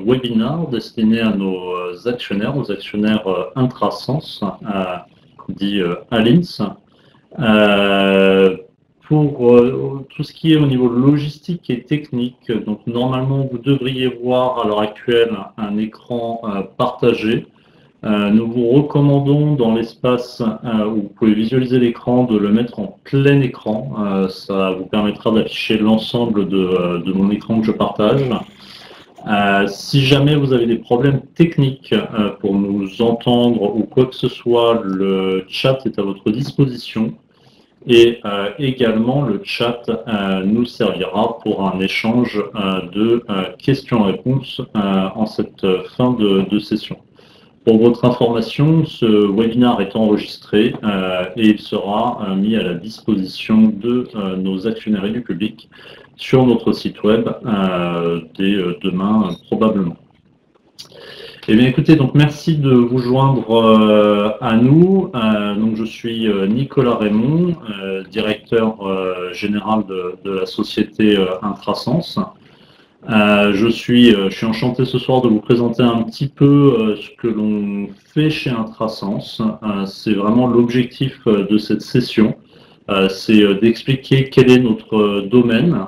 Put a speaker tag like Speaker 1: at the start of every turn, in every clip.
Speaker 1: webinaire destiné à nos actionnaires, aux actionnaires Intrasens, dit Alins, pour tout ce qui est au niveau logistique et technique. Donc normalement, vous devriez voir à l'heure actuelle un écran partagé. Nous vous recommandons dans l'espace où vous pouvez visualiser l'écran de le mettre en plein écran. Ça vous permettra d'afficher l'ensemble de mon écran que je partage. Si jamais vous avez des problèmes techniques pour nous entendre ou quoi que ce soit, le chat est à votre disposition. Et également, le chat nous servira pour un échange de questions-réponses en cette fin de session. Pour votre information, ce webinaire est enregistré et il sera mis à la disposition de nos actionnaires et du public sur notre site web dès demain probablement. Eh bien écoutez, donc merci de vous joindre à nous. Donc je suis Nicolas Raymond, directeur général de la société Intrasens. Je suis enchanté ce soir de vous présenter un petit peu ce que l'on fait chez Intrasens. C'est vraiment l'objectif de cette session. C'est d'expliquer quel est notre domaine,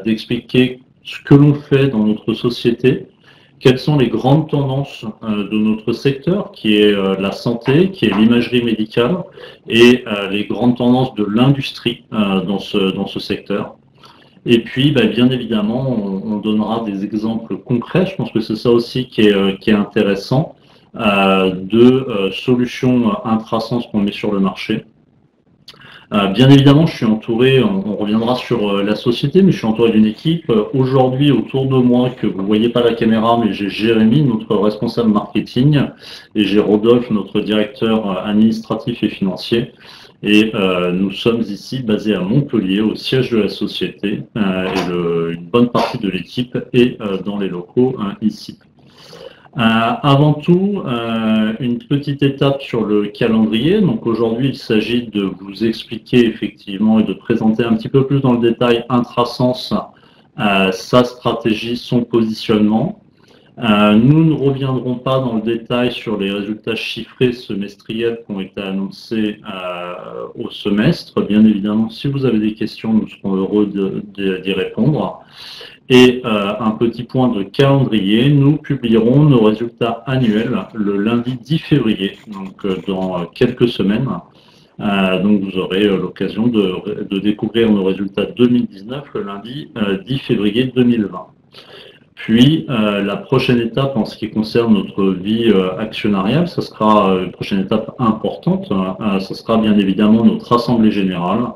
Speaker 1: d'expliquer ce que l'on fait dans notre société, quelles sont les grandes tendances de notre secteur, qui est la santé, qui est l'imagerie médicale, et les grandes tendances de l'industrie dans ce secteur. Et puis, bien évidemment, on donnera des exemples concrets. Je pense que c'est ça aussi qui est intéressant, de solutions Intrasens qu'on met sur le marché. Bien évidemment, je suis entouré, on reviendra sur la société, mais je suis entouré d'une équipe. Aujourd'hui, autour de moi, que vous ne voyez pas la caméra, mais j'ai Jérémy, notre responsable marketing, et j'ai Rodolphe, notre directeur administratif et financier. Et nous sommes ici basés à Montpellier, au siège de la société, et une bonne partie de l'équipe est dans les locaux ici. Avant tout, une petite étape sur le calendrier. Donc aujourd'hui, il s'agit de vous expliquer effectivement et de présenter un petit peu plus dans le détail Intrasens, sa stratégie, son positionnement. Nous ne reviendrons pas dans le détail sur les résultats chiffrés semestriels qui ont été annoncés au semestre. Bien évidemment, si vous avez des questions, nous serons heureux d'y répondre. Et un petit point de calendrier, nous publierons nos résultats annuels le lundi 10 février, donc dans quelques semaines. Donc vous aurez l'occasion de découvrir nos résultats 2019 le lundi 10 février 2020. Puis la prochaine étape en ce qui concerne notre vie actionnariale, ce sera une prochaine étape importante, ce sera bien évidemment notre assemblée générale.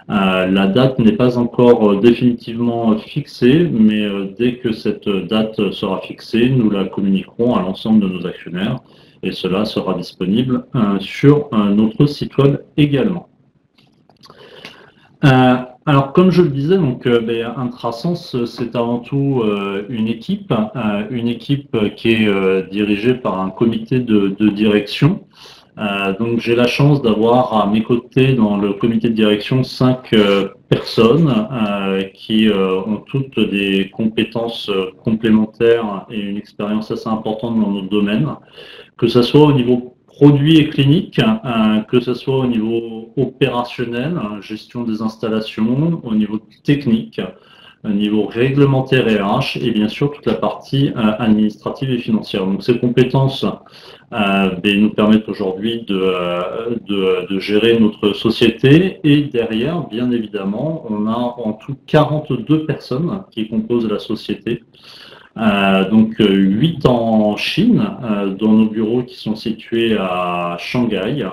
Speaker 1: La date n'est pas encore définitivement fixée, mais dès que cette date sera fixée, nous la communiquerons à l'ensemble de nos actionnaires et cela sera disponible sur notre site web également. Alors, comme je le disais, donc Intrasens, c'est avant tout une équipe qui est dirigée par un comité de direction. Donc, j'ai la chance d'avoir à mes côtés dans le comité de direction 5 personnes qui ont toutes des compétences complémentaires et une expérience assez importante dans notre domaine, que ce soit au niveau produit et clinique, que ce soit au niveau opérationnel, gestion des installations, au niveau technique, au niveau réglementaire et RH, et bien sûr toute la partie administrative et financière. Donc ces compétences nous permettent aujourd'hui de gérer notre société, et derrière, bien évidemment, on a en tout 42 personnes qui composent la société. Donc 8 en Chine, dans nos bureaux qui sont situés à Shanghai.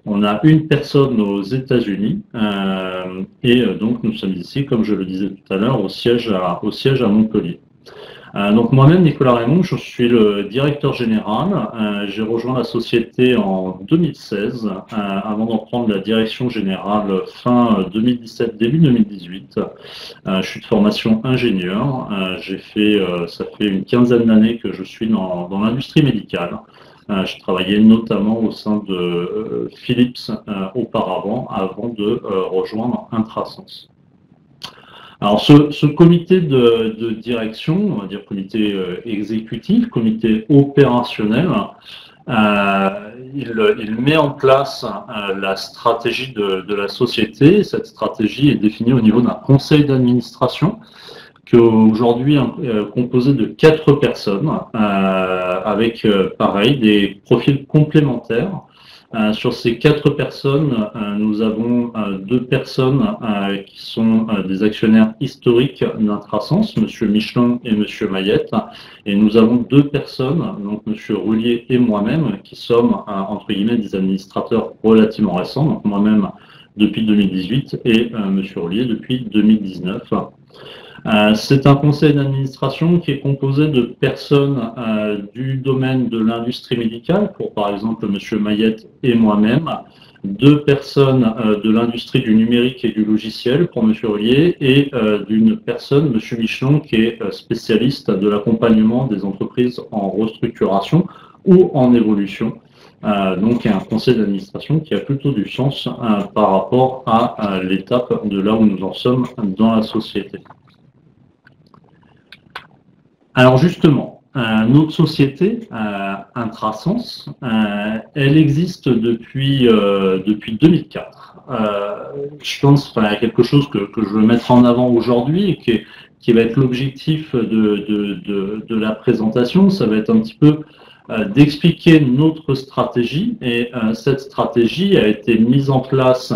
Speaker 1: On a une personne aux États-Unis et donc nous sommes ici, comme je le disais tout à l'heure, au siège à Montpellier. Donc moi-même, Nicolas Raymond, je suis le directeur général. J'ai rejoint la société en 2016, avant d'en prendre la direction générale fin 2017, début 2018. Je suis de formation ingénieur. Ça fait une quinzaine d'années que je suis dans l'industrie médicale. J'ai travaillé notamment au sein de Philips auparavant, avant de rejoindre Intrasens. Alors, ce comité de direction, on va dire comité exécutif, comité opérationnel, il met en place la stratégie de la société. Cette stratégie est définie au niveau d'un conseil d'administration qui est aujourd'hui composé de 4 personnes avec, pareil, des profils complémentaires. Sur ces 4 personnes, nous avons 2 personnes qui sont des actionnaires historiques d'Intrasens, M. Michelin et M. Mayette, et nous avons 2 personnes, donc M. Roulier et moi-même, qui sommes, entre guillemets, des administrateurs relativement récents, donc moi-même depuis 2018 et M. Roulier depuis 2019. C'est un conseil d'administration qui est composé de personnes du domaine de l'industrie médicale, pour par exemple M. Mayette et moi-même, 2 personnes de l'industrie du numérique et du logiciel pour M. Ollier, et d'une personne, M. Michelon, qui est spécialiste de l'accompagnement des entreprises en restructuration ou en évolution. Donc un conseil d'administration qui a plutôt du sens par rapport à l'étape de là où nous en sommes dans la société. Alors justement, notre société, Intrasens, elle existe depuis 2004. Je pense qu'il y a quelque chose que je veux mettre en avant aujourd'hui et qui va être l'objectif de la présentation. Ça va être un petit peu d'expliquer notre stratégie, et cette stratégie a été mise en place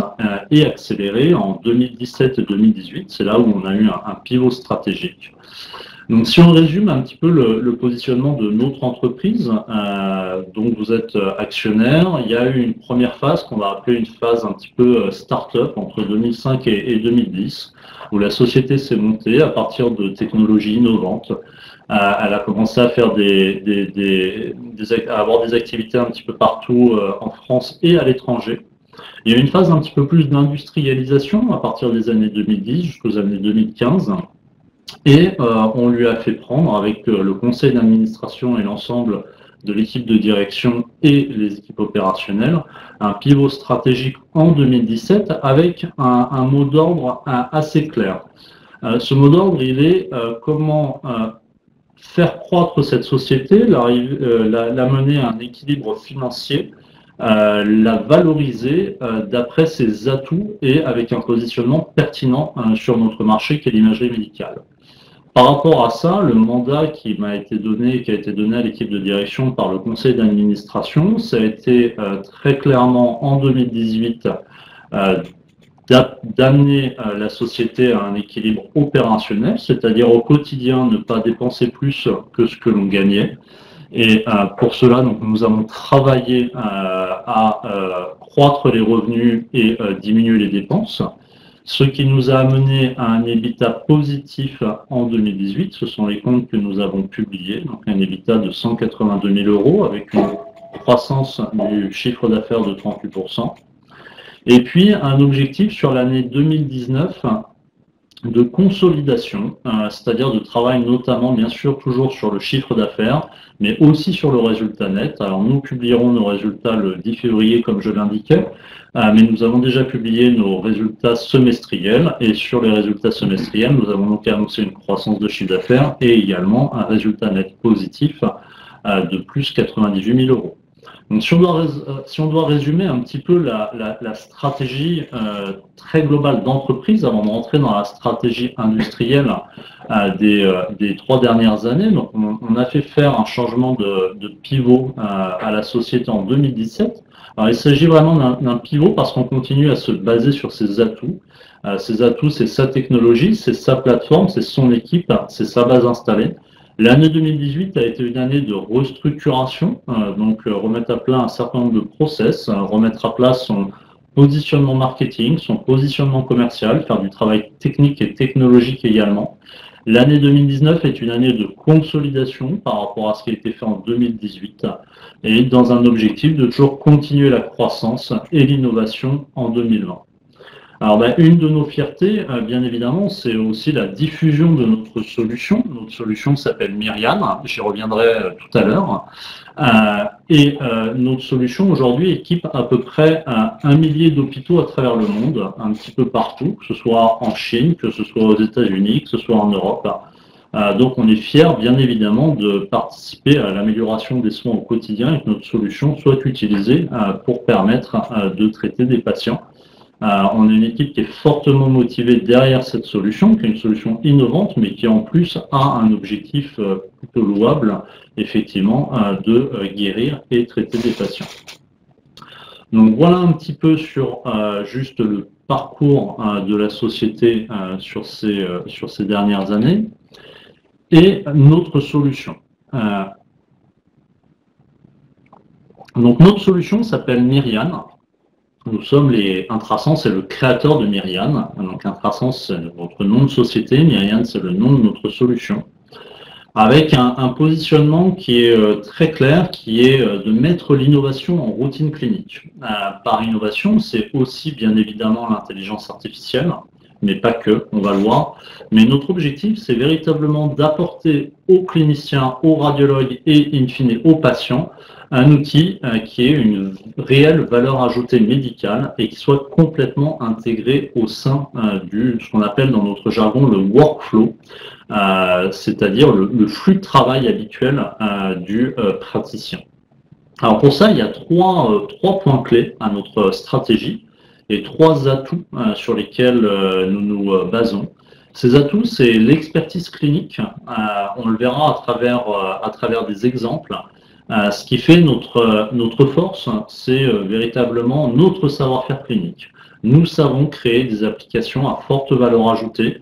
Speaker 1: et accélérée en 2017 et 2018. C'est là où on a eu un pivot stratégique. Donc, si on résume un petit peu le positionnement de notre entreprise, donc vous êtes actionnaire, il y a eu une première phase qu'on va appeler une phase un petit peu start-up entre 2005 et 2010, où la société s'est montée à partir de technologies innovantes. Elle a commencé à faire à avoir des activités un petit peu partout en France et à l'étranger. Il y a eu une phase un petit peu plus d'industrialisation à partir des années 2010 jusqu'aux années 2015. Et on lui a fait prendre, avec le conseil d'administration et l'ensemble de l'équipe de direction et les équipes opérationnelles, un pivot stratégique en 2017 avec un mot d'ordre assez clair. Ce mot d'ordre, il est comment faire croître cette société, la mener à un équilibre financier, la valoriser d'après ses atouts et avec un positionnement pertinent sur notre marché qui est l'imagerie médicale. Par rapport à ça, le mandat qui a été donné à l'équipe de direction par le conseil d'administration, ça a été très clairement en 2018 d'amener la société à un équilibre opérationnel, c'est-à-dire au quotidien ne pas dépenser plus que ce que l'on gagnait. Et pour cela, donc, nous avons travaillé à croître les revenus et diminuer les dépenses. Ce qui nous a amené à un EBITDA positif en 2018, ce sont les comptes que nous avons publiés, donc un EBITDA de 182 000 € avec une croissance du chiffre d'affaires de 38%. Et puis un objectif sur l'année 2019 de consolidation, c'est-à-dire de travail notamment bien sûr toujours sur le chiffre d'affaires, mais aussi sur le résultat net. Alors nous publierons nos résultats le 10 février comme je l'indiquais, mais nous avons déjà publié nos résultats semestriels, et sur les résultats semestriels, nous avons donc annoncé une croissance de chiffre d'affaires et également un résultat net positif de plus 98 000 €. Donc, si on doit résumer un petit peu la stratégie très globale d'entreprise avant de rentrer dans la stratégie industrielle des 3 dernières années, donc on a fait faire un changement de pivot à la société en 2017. Alors, il s'agit vraiment d'un pivot parce qu'on continue à se baser sur ses atouts. Ses atouts, c'est sa technologie, c'est sa plateforme, c'est son équipe, c'est sa base installée. L'année 2018 a été une année de restructuration, donc remettre à plat un certain nombre de process, remettre à plat son positionnement marketing, son positionnement commercial, faire du travail technique et technologique également. L'année 2019 est une année de consolidation par rapport à ce qui a été fait en 2018 et dans un objectif de toujours continuer la croissance et l'innovation en 2020. Alors, une de nos fiertés, bien évidemment, c'est aussi la diffusion de notre solution. Notre solution s'appelle Myriam, j'y reviendrai tout à l'heure. Notre solution aujourd'hui équipe à peu près 1 millier d'hôpitaux à travers le monde, un petit peu partout, que ce soit en Chine, que ce soit aux États-Unis, que ce soit en Europe. Donc on est fiers, bien évidemment, de participer à l'amélioration des soins au quotidien et que notre solution soit utilisée pour permettre de traiter des patients. On est une équipe qui est fortement motivée derrière cette solution, qui est une solution innovante, mais qui en plus a un objectif plutôt louable, effectivement, de guérir et traiter des patients. Donc voilà un petit peu sur juste le parcours de la société sur ces dernières années. Et notre solution. Donc notre solution s'appelle Myriam. Nous sommes Intrasens, c'est le créateur de Myriam. Donc Intrasens, c'est notre nom de société, Myriam, c'est le nom de notre solution. Avec un positionnement qui est très clair, qui est de mettre l'innovation en routine clinique. Par innovation, c'est aussi bien évidemment l'intelligence artificielle, mais pas que, on va le voir. Mais notre objectif, c'est véritablement d'apporter aux cliniciens, aux radiologues et in fine aux patients un outil qui ait une réelle valeur ajoutée médicale et qui soit complètement intégré au sein de ce qu'on appelle dans notre jargon le workflow, c'est-à-dire le flux de travail habituel du praticien. Alors pour ça, il y a trois points clés à notre stratégie et 3 atouts sur lesquels nous nous basons. Ces atouts, c'est l'expertise clinique. On le verra à travers des exemples. Ce qui fait notre force, c'est véritablement notre savoir-faire clinique. Nous savons créer des applications à forte valeur ajoutée.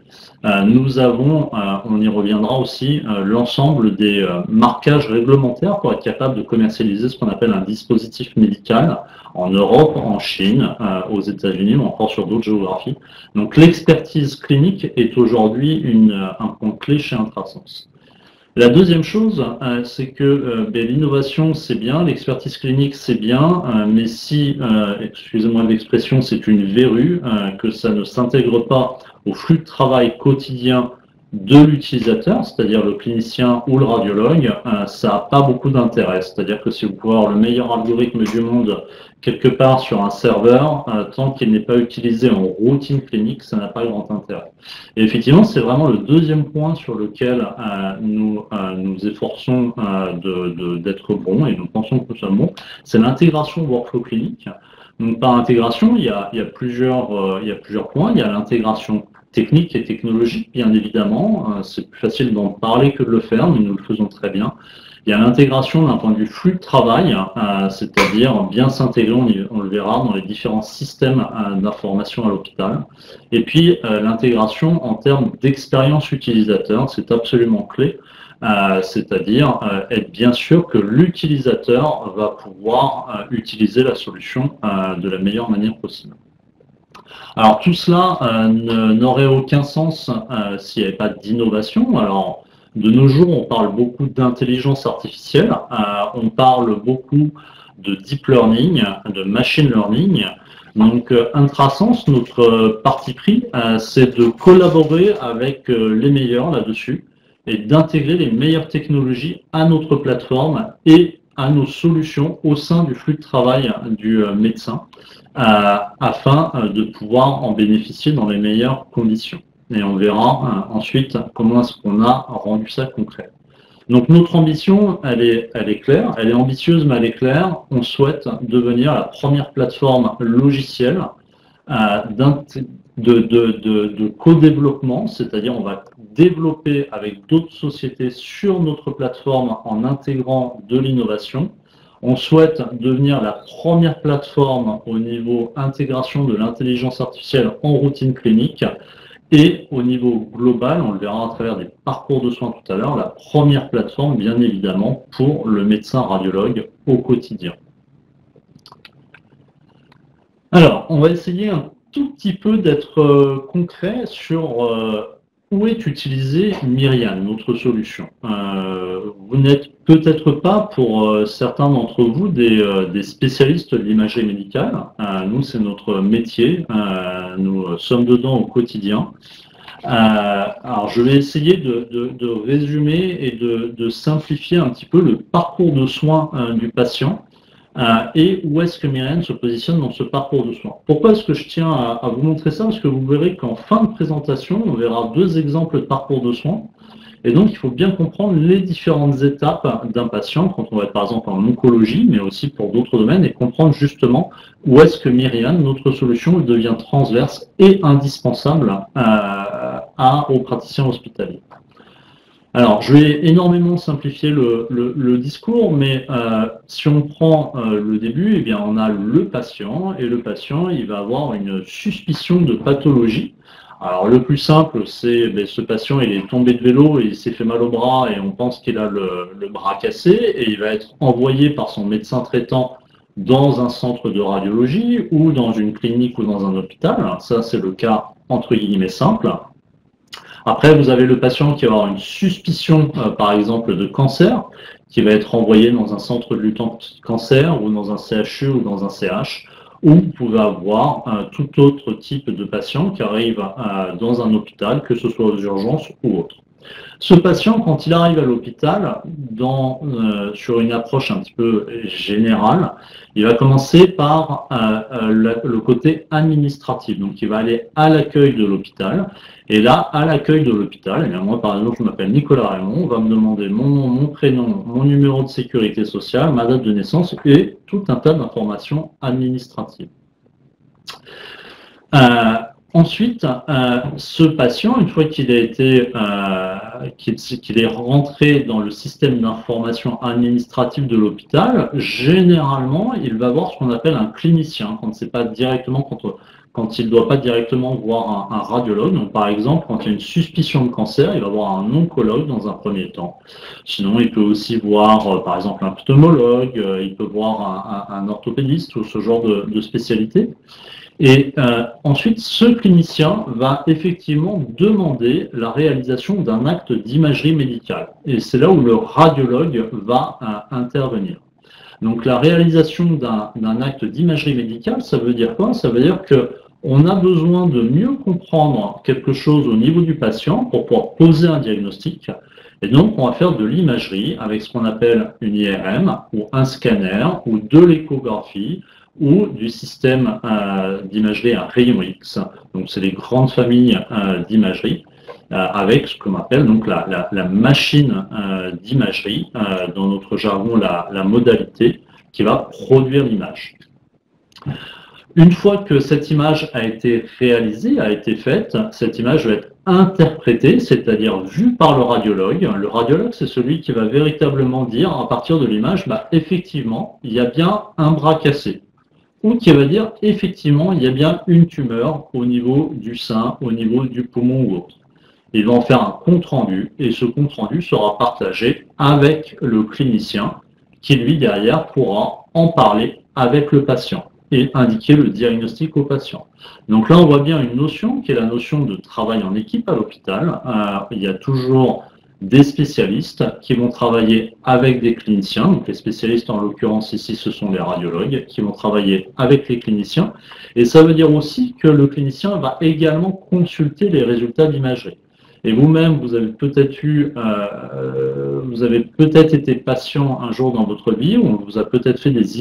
Speaker 1: Nous avons, on y reviendra aussi, l'ensemble des marquages réglementaires pour être capable de commercialiser ce qu'on appelle un dispositif médical en Europe, en Chine, aux États-Unis ou encore sur d'autres géographies. Donc l'expertise clinique est aujourd'hui un point clé chez Intrasens. La deuxième chose, c'est que l'innovation, c'est bien, l'expertise clinique, c'est bien, mais si, excusez-moi l'expression, c'est une verrue, que ça ne s'intègre pas au flux de travail quotidien de l'utilisateur, c'est-à-dire le clinicien ou le radiologue, ça n'a pas beaucoup d'intérêt. C'est-à-dire que si vous pouvez avoir le meilleur algorithme du monde quelque part sur un serveur, tant qu'il n'est pas utilisé en routine clinique, ça n'a pas grand intérêt. Et effectivement, c'est vraiment le deuxième point sur lequel nous efforçons d'être bons et nous pensons que nous sommes bons, c'est l'intégration workflow clinique. Donc par intégration, il y a plusieurs points. Il y a l'intégration technique et technologique, bien évidemment. C'est plus facile d'en parler que de le faire, mais nous le faisons très bien. Il y a l'intégration d'un point de vue flux de travail, c'est-à-dire bien s'intégrer, on le verra, dans les différents systèmes d'information à l'hôpital. Et puis l'intégration en termes d'expérience utilisateur, c'est absolument clé. C'est-à-dire être bien sûr que l'utilisateur va pouvoir utiliser la solution de la meilleure manière possible. Alors tout cela n'aurait aucun sens s'il n'y avait pas d'innovation. Alors de nos jours, on parle beaucoup d'intelligence artificielle, on parle beaucoup de deep learning, de machine learning. Donc Intrasens, notre parti pris, c'est de collaborer avec les meilleurs là-dessus et d'intégrer les meilleures technologies à notre plateforme et à nos solutions au sein du flux de travail du médecin afin de pouvoir en bénéficier dans les meilleures conditions. Et on verra ensuite comment est-ce qu'on a rendu ça concret. Donc notre ambition, elle est claire, elle est ambitieuse mais elle est claire. On souhaite devenir la première plateforme logicielle de co-développement, c'est-à-dire on va développer avec d'autres sociétés sur notre plateforme en intégrant de l'innovation. On souhaite devenir la première plateforme au niveau intégration de l'intelligence artificielle en routine clinique et au niveau global, on le verra à travers des parcours de soins tout à l'heure, la première plateforme bien évidemment pour le médecin radiologue au quotidien. Alors, on va essayer un tout petit peu d'être concret sur où est utilisée Myriam, notre solution. Vous n'êtes peut-être pas pour certains d'entre vous des spécialistes de l'imagerie médicale. Nous, c'est notre métier. Nous sommes dedans au quotidien. Alors, je vais essayer de résumer et de simplifier un petit peu le parcours de soins du patient et où est-ce que Myriam se positionne dans ce parcours de soins. Pourquoi est-ce que je tiens à vous montrer ça? Parce que vous verrez qu'en fin de présentation, on verra deux exemples de parcours de soins. Et donc, il faut bien comprendre les différentes étapes d'un patient quand on va être par exemple en oncologie, mais aussi pour d'autres domaines, et comprendre justement où est-ce que Myriam, notre solution, devient transverse et indispensable aux praticiens hospitaliers. Alors, je vais énormément simplifier le discours, mais si on prend le début, eh bien, on a le patient, et le patient, il va avoir une suspicion de pathologie. Alors, le plus simple, c'est ce patient, il est tombé de vélo et il s'est fait mal au bras et on pense qu'il a le bras cassé et il va être envoyé par son médecin traitant dans un centre de radiologie ou dans une clinique ou dans un hôpital. Ça, c'est le cas entre guillemets simple. Après, vous avez le patient qui va avoir une suspicion, par exemple, de cancer, qui va être envoyé dans un centre de lutte cancer ou dans un CHU ou dans un CH, ou vous pouvez avoir tout autre type de patient qui arrive dans un hôpital, que ce soit aux urgences ou autre. Ce patient, quand il arrive à l'hôpital, sur une approche un petit peu générale, il va commencer par le côté administratif. Donc, il va aller à l'accueil de l'hôpital. Et là, à l'accueil de l'hôpital, eh bien, moi, par exemple, je m'appelle Nicolas Raymond, on va me demander mon nom, mon prénom, mon numéro de sécurité sociale, ma date de naissance et tout un tas d'informations administratives. Ensuite, ce patient, une fois qu'il a été, qu'il est rentré dans le système d'information administrative de l'hôpital, généralement, il va voir ce qu'on appelle un clinicien, quand il ne doit pas directement voir un radiologue. Donc, par exemple, quand il y a une suspicion de cancer, il va voir un oncologue dans un premier temps. Sinon, il peut aussi voir, par exemple, un pneumologue, il peut voir un orthopédiste ou ce genre de spécialité. Et ensuite, ce clinicien va effectivement demander la réalisation d'un acte d'imagerie médicale. Et c'est là où le radiologue va intervenir. Donc la réalisation d'un acte d'imagerie médicale, ça veut dire quoi? Ça veut dire qu'on a besoin de mieux comprendre quelque chose au niveau du patient pour pouvoir poser un diagnostic. Et donc, on va faire de l'imagerie avec ce qu'on appelle une IRM ou un scanner ou de l'échographie ou du système d'imagerie à rayon X. Donc, c'est les grandes familles d'imagerie avec ce qu'on appelle donc la machine d'imagerie, dans notre jargon la modalité, qui va produire l'image. Une fois que cette image a été réalisée, a été faite, cette image va être interprétée, c'est-à-dire vue par le radiologue. Le radiologue, c'est celui qui va véritablement dire, à partir de l'image, effectivement, il y a bien un bras cassé. Ou qui va dire, effectivement, il y a bien une tumeur au niveau du sein, au niveau du poumon ou autre. Ils vont faire un compte-rendu, et ce compte-rendu sera partagé avec le clinicien, qui lui, derrière, pourra en parler avec le patient et indiquer le diagnostic au patient. Donc là, on voit bien une notion qui est la notion de travail en équipe à l'hôpital. Il y a toujours des spécialistes qui vont travailler avec des cliniciens. Donc les spécialistes, en l'occurrence ici, ce sont les radiologues qui vont travailler avec les cliniciens. Et ça veut dire aussi que le clinicien va également consulter les résultats d'imagerie. Et vous-même, vous avez peut-être été patient un jour dans votre vie, ou on vous a peut-être fait des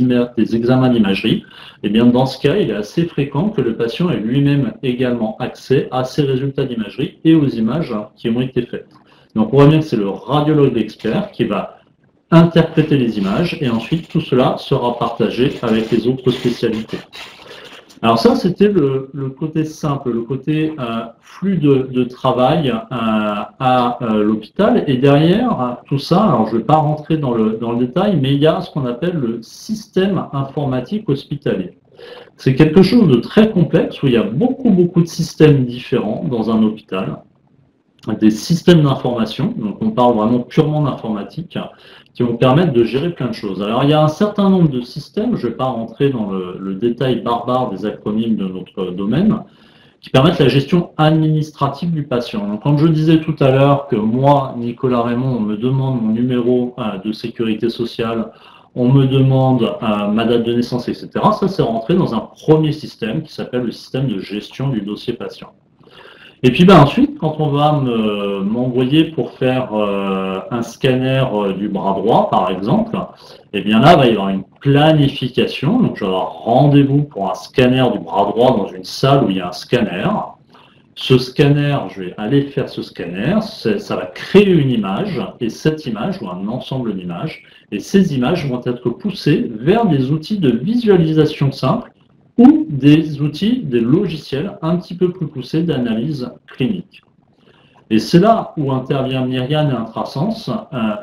Speaker 1: examens d'imagerie. Et bien dans ce cas, il est assez fréquent que le patient ait lui-même également accès à ces résultats d'imagerie et aux images qui ont été faites. Donc on voit bien que c'est le radiologue expert qui va interpréter les images et ensuite tout cela sera partagé avec les autres spécialités. Alors ça, c'était le côté simple, le côté flux de travail à l'hôpital. Et derrière tout ça, alors je ne vais pas rentrer dans le détail, mais il y a ce qu'on appelle le système informatique hospitalier. C'est quelque chose de très complexe où il y a beaucoup de systèmes différents dans un hôpital, des systèmes d'information, donc on parle vraiment purement d'informatique, qui vont permettre de gérer plein de choses. Alors il y a un certain nombre de systèmes, je ne vais pas rentrer dans le détail barbare des acronymes de notre domaine, qui permettent la gestion administrative du patient. Donc, comme je disais tout à l'heure que moi, Nicolas Raymond, on me demande mon numéro de sécurité sociale, on me demande ma date de naissance, etc. Ça, c'est rentré dans un premier système qui s'appelle le système de gestion du dossier patient. Et puis ensuite, quand on va m'envoyer pour faire un scanner du bras droit, par exemple, eh bien là, il va y avoir une planification. Donc, je vais avoir rendez-vous pour un scanner du bras droit dans une salle où il y a un scanner. Ce scanner, je vais aller faire ce scanner, ça va créer une image, et cette image, ou un ensemble d'images, et ces images vont être poussées vers des outils de visualisation simple, ou des outils, des logiciels un petit peu plus poussés d'analyse clinique. Et c'est là où intervient Myriad et Intrasense.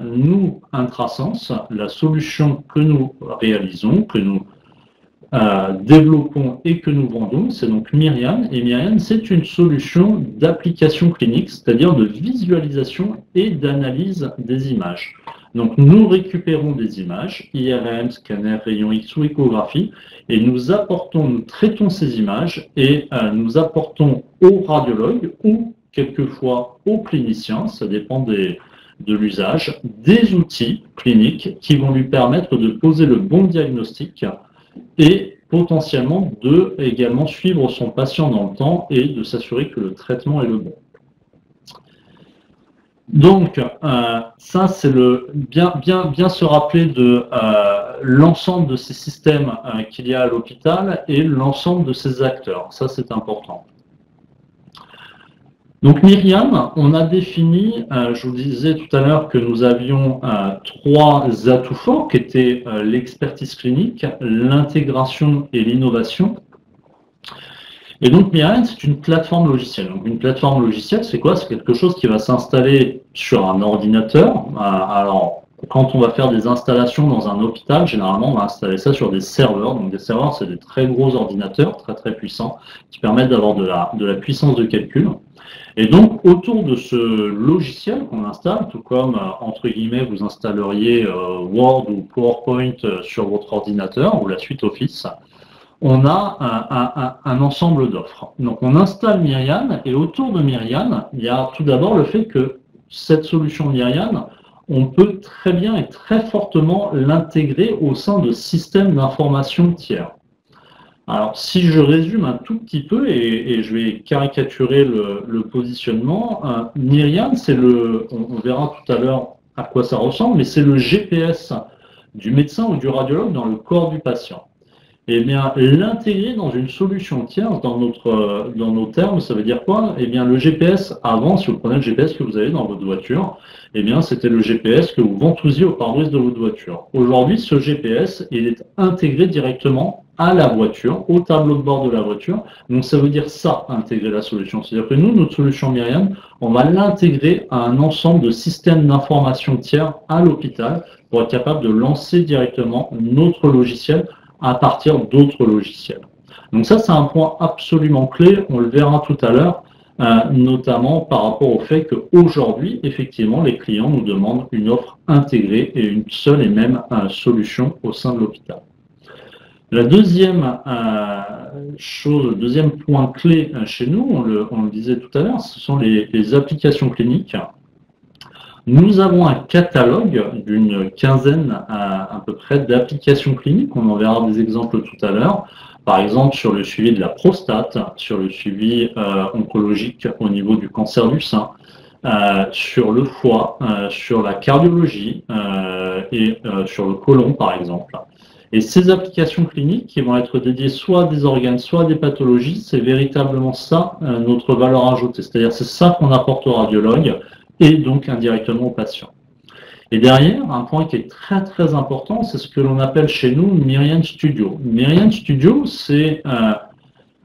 Speaker 1: Nous, Intrasense, la solution que nous réalisons, que nous développons et que nous vendons, c'est donc Myriad. Et Myriad, c'est une solution d'application clinique, c'est-à-dire de visualisation et d'analyse des images. Donc, nous récupérons des images, IRM, scanner, rayon X ou échographie, et nous traitons ces images et nous apportons aux radiologues ou quelquefois aux cliniciens, ça dépend de l'usage, des outils cliniques qui vont lui permettre de poser le bon diagnostic et potentiellement de également suivre son patient dans le temps et de s'assurer que le traitement est le bon. Donc, ça, c'est bien se rappeler de l'ensemble de ces systèmes qu'il y a à l'hôpital et l'ensemble de ces acteurs. Ça, c'est important. Donc, Myriam, on a défini, je vous disais tout à l'heure que nous avions 3 atouts forts qui étaient l'expertise clinique, l'intégration et l'innovation. Et donc, Myriad, c'est une plateforme logicielle. Donc, une plateforme logicielle, c'est quoi? C'est quelque chose qui va s'installer sur un ordinateur. Alors, quand on va faire des installations dans un hôpital, généralement, on va installer ça sur des serveurs. Donc, des serveurs, c'est des très gros ordinateurs, très, très puissants, qui permettent d'avoir de la puissance de calcul. Et donc, autour de ce logiciel qu'on installe, tout comme, entre guillemets, vous installeriez Word ou PowerPoint sur votre ordinateur ou la suite Office, on a un ensemble d'offres. Donc, on installe Myriad et autour de Myriad, il y a tout d'abord le fait que cette solution Myriad, on peut très bien et très fortement l'intégrer au sein de systèmes d'information tiers. Alors, si je résume un tout petit peu, et je vais caricaturer le positionnement, Myriad, c'est on verra tout à l'heure à quoi ça ressemble, mais c'est le GPS du médecin ou du radiologue dans le corps du patient. Eh bien, l'intégrer dans une solution tierce, dans nos termes, ça veut dire quoi? Eh bien, le GPS, avant, si vous prenez le GPS que vous avez dans votre voiture, eh bien, c'était le GPS que vous ventousiez au pare-brise de votre voiture. Aujourd'hui, ce GPS, il est intégré directement à la voiture, au tableau de bord de la voiture. Donc, ça veut dire ça, intégrer la solution. C'est-à-dire que nous, notre solution Myriad, on va l'intégrer à un ensemble de systèmes d'information tiers à l'hôpital pour être capable de lancer directement notre logiciel à partir d'autres logiciels. Donc ça, c'est un point absolument clé, on le verra tout à l'heure, notamment par rapport au fait qu'aujourd'hui, effectivement, les clients nous demandent une offre intégrée et une seule et même solution au sein de l'hôpital. La deuxième chose, le deuxième point clé chez nous, on le disait tout à l'heure, ce sont les applications cliniques. Nous avons un catalogue d'une quinzaine à peu près d'applications cliniques. On en verra des exemples tout à l'heure. Par exemple, sur le suivi de la prostate, sur le suivi oncologique au niveau du cancer du sein, sur le foie, sur la cardiologie et sur le côlon, par exemple. Et ces applications cliniques qui vont être dédiées soit à des organes, soit à des pathologies, c'est véritablement ça notre valeur ajoutée. C'est-à-dire c'est ça qu'on apporte aux radiologues et donc indirectement aux patients. Et derrière, un point qui est très très important, c'est ce que l'on appelle chez nous Myriad Studio. Myriad Studio, c'est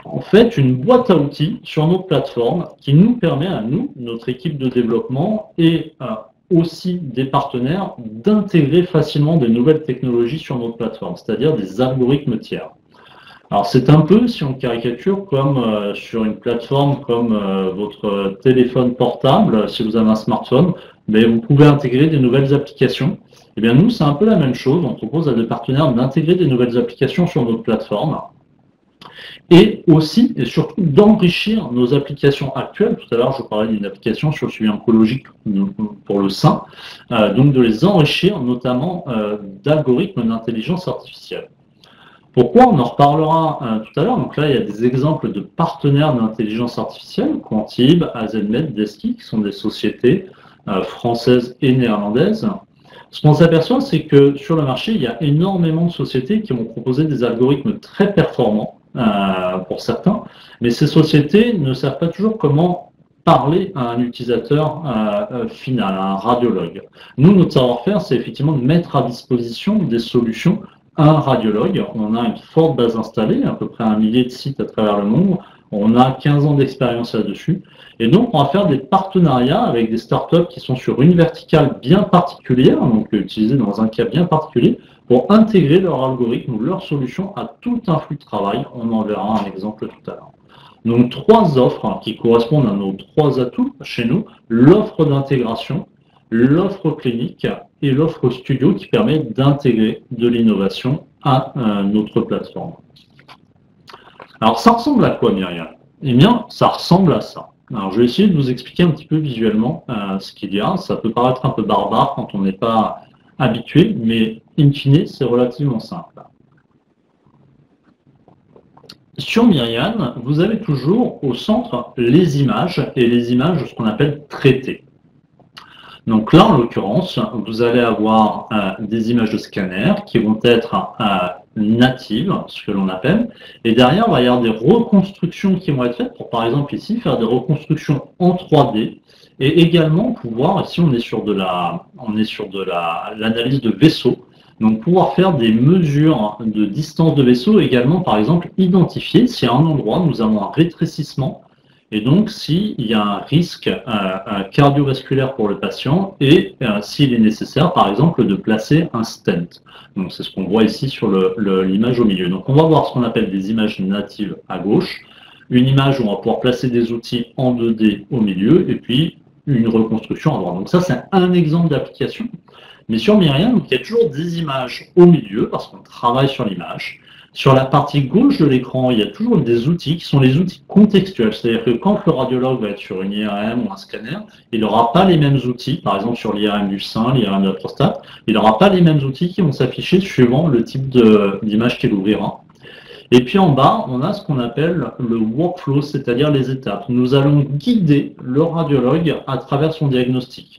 Speaker 1: en fait une boîte à outils sur notre plateforme qui nous permet à nous, notre équipe de développement et aussi des partenaires, d'intégrer facilement des nouvelles technologies sur notre plateforme, c'est-à-dire des algorithmes tiers. Alors c'est un peu, si on caricature, comme sur une plateforme comme votre téléphone portable, si vous avez un smartphone, mais vous pouvez intégrer des nouvelles applications. Eh bien nous, c'est un peu la même chose, on propose à des partenaires d'intégrer des nouvelles applications sur notre plateforme. Et aussi et surtout d'enrichir nos applications actuelles. Tout à l'heure, je parlais d'une application sur le suivi oncologique pour le sein, donc de les enrichir notamment d'algorithmes d'intelligence artificielle. Pourquoi? On en reparlera tout à l'heure. Donc là, il y a des exemples de partenaires d'intelligence artificielle, Quantib, AZMed, Desky, qui sont des sociétés françaises et néerlandaises. Ce qu'on s'aperçoit, c'est que sur le marché, il y a énormément de sociétés qui vont proposer des algorithmes très performants pour certains, mais ces sociétés ne savent pas toujours comment parler à un utilisateur final, à un radiologue. Nous, notre savoir-faire, c'est effectivement de mettre à disposition des solutions à un radiologue. On a une forte base installée, à peu près 1 millier de sites à travers le monde. On a 15 ans d'expérience là-dessus. Et donc, on va faire des partenariats avec des startups qui sont sur une verticale bien particulière, donc utilisées dans un cas bien particulier, pour intégrer leur algorithme ou leur solution à tout un flux de travail. On en verra un exemple tout à l'heure. Donc, 3 offres qui correspondent à nos 3 atouts chez nous. L'offre d'intégration, l'offre clinique et l'offre studio qui permet d'intégrer de l'innovation à notre plateforme. Alors, ça ressemble à quoi, Myriam? Eh bien, ça ressemble à ça. Alors, je vais essayer de vous expliquer un petit peu visuellement ce qu'il y a. Ça peut paraître un peu barbare quand on n'est pas habitué, mais in fine, c'est relativement simple. Sur Myriam, vous avez toujours au centre les images, et les images, ce qu'on appelle traitées. Donc là, en l'occurrence, vous allez avoir des images de scanner qui vont être natives, ce que l'on appelle, et derrière, il va y avoir des reconstructions qui vont être faites pour, par exemple, ici, faire des reconstructions en 3D, et également pouvoir, ici, on est sur de l'analyse de vaisseaux, donc pouvoir faire des mesures de distance de vaisseau, également, par exemple, identifier si à un endroit, nous avons un rétrécissement, et donc, s'il y a un risque cardiovasculaire pour le patient et s'il est nécessaire, par exemple, de placer un stent. Donc, c'est ce qu'on voit ici sur l'image au milieu. Donc, on va voir ce qu'on appelle des images natives à gauche, une image où on va pouvoir placer des outils en 2D au milieu, et puis une reconstruction à droite. Donc, ça, c'est un exemple d'application. Mais sur Myriam, il y a toujours des images au milieu, parce qu'on travaille sur l'image. Sur la partie gauche de l'écran, il y a toujours des outils qui sont les outils contextuels. C'est-à-dire que quand le radiologue va être sur une IRM ou un scanner, il n'aura pas les mêmes outils, par exemple sur l'IRM du sein, l'IRM de la prostate, il n'aura pas les mêmes outils qui vont s'afficher suivant le type d'image qu'il ouvrira. Et puis en bas, on a ce qu'on appelle le workflow, c'est-à-dire les étapes. Nous allons guider le radiologue à travers son diagnostic.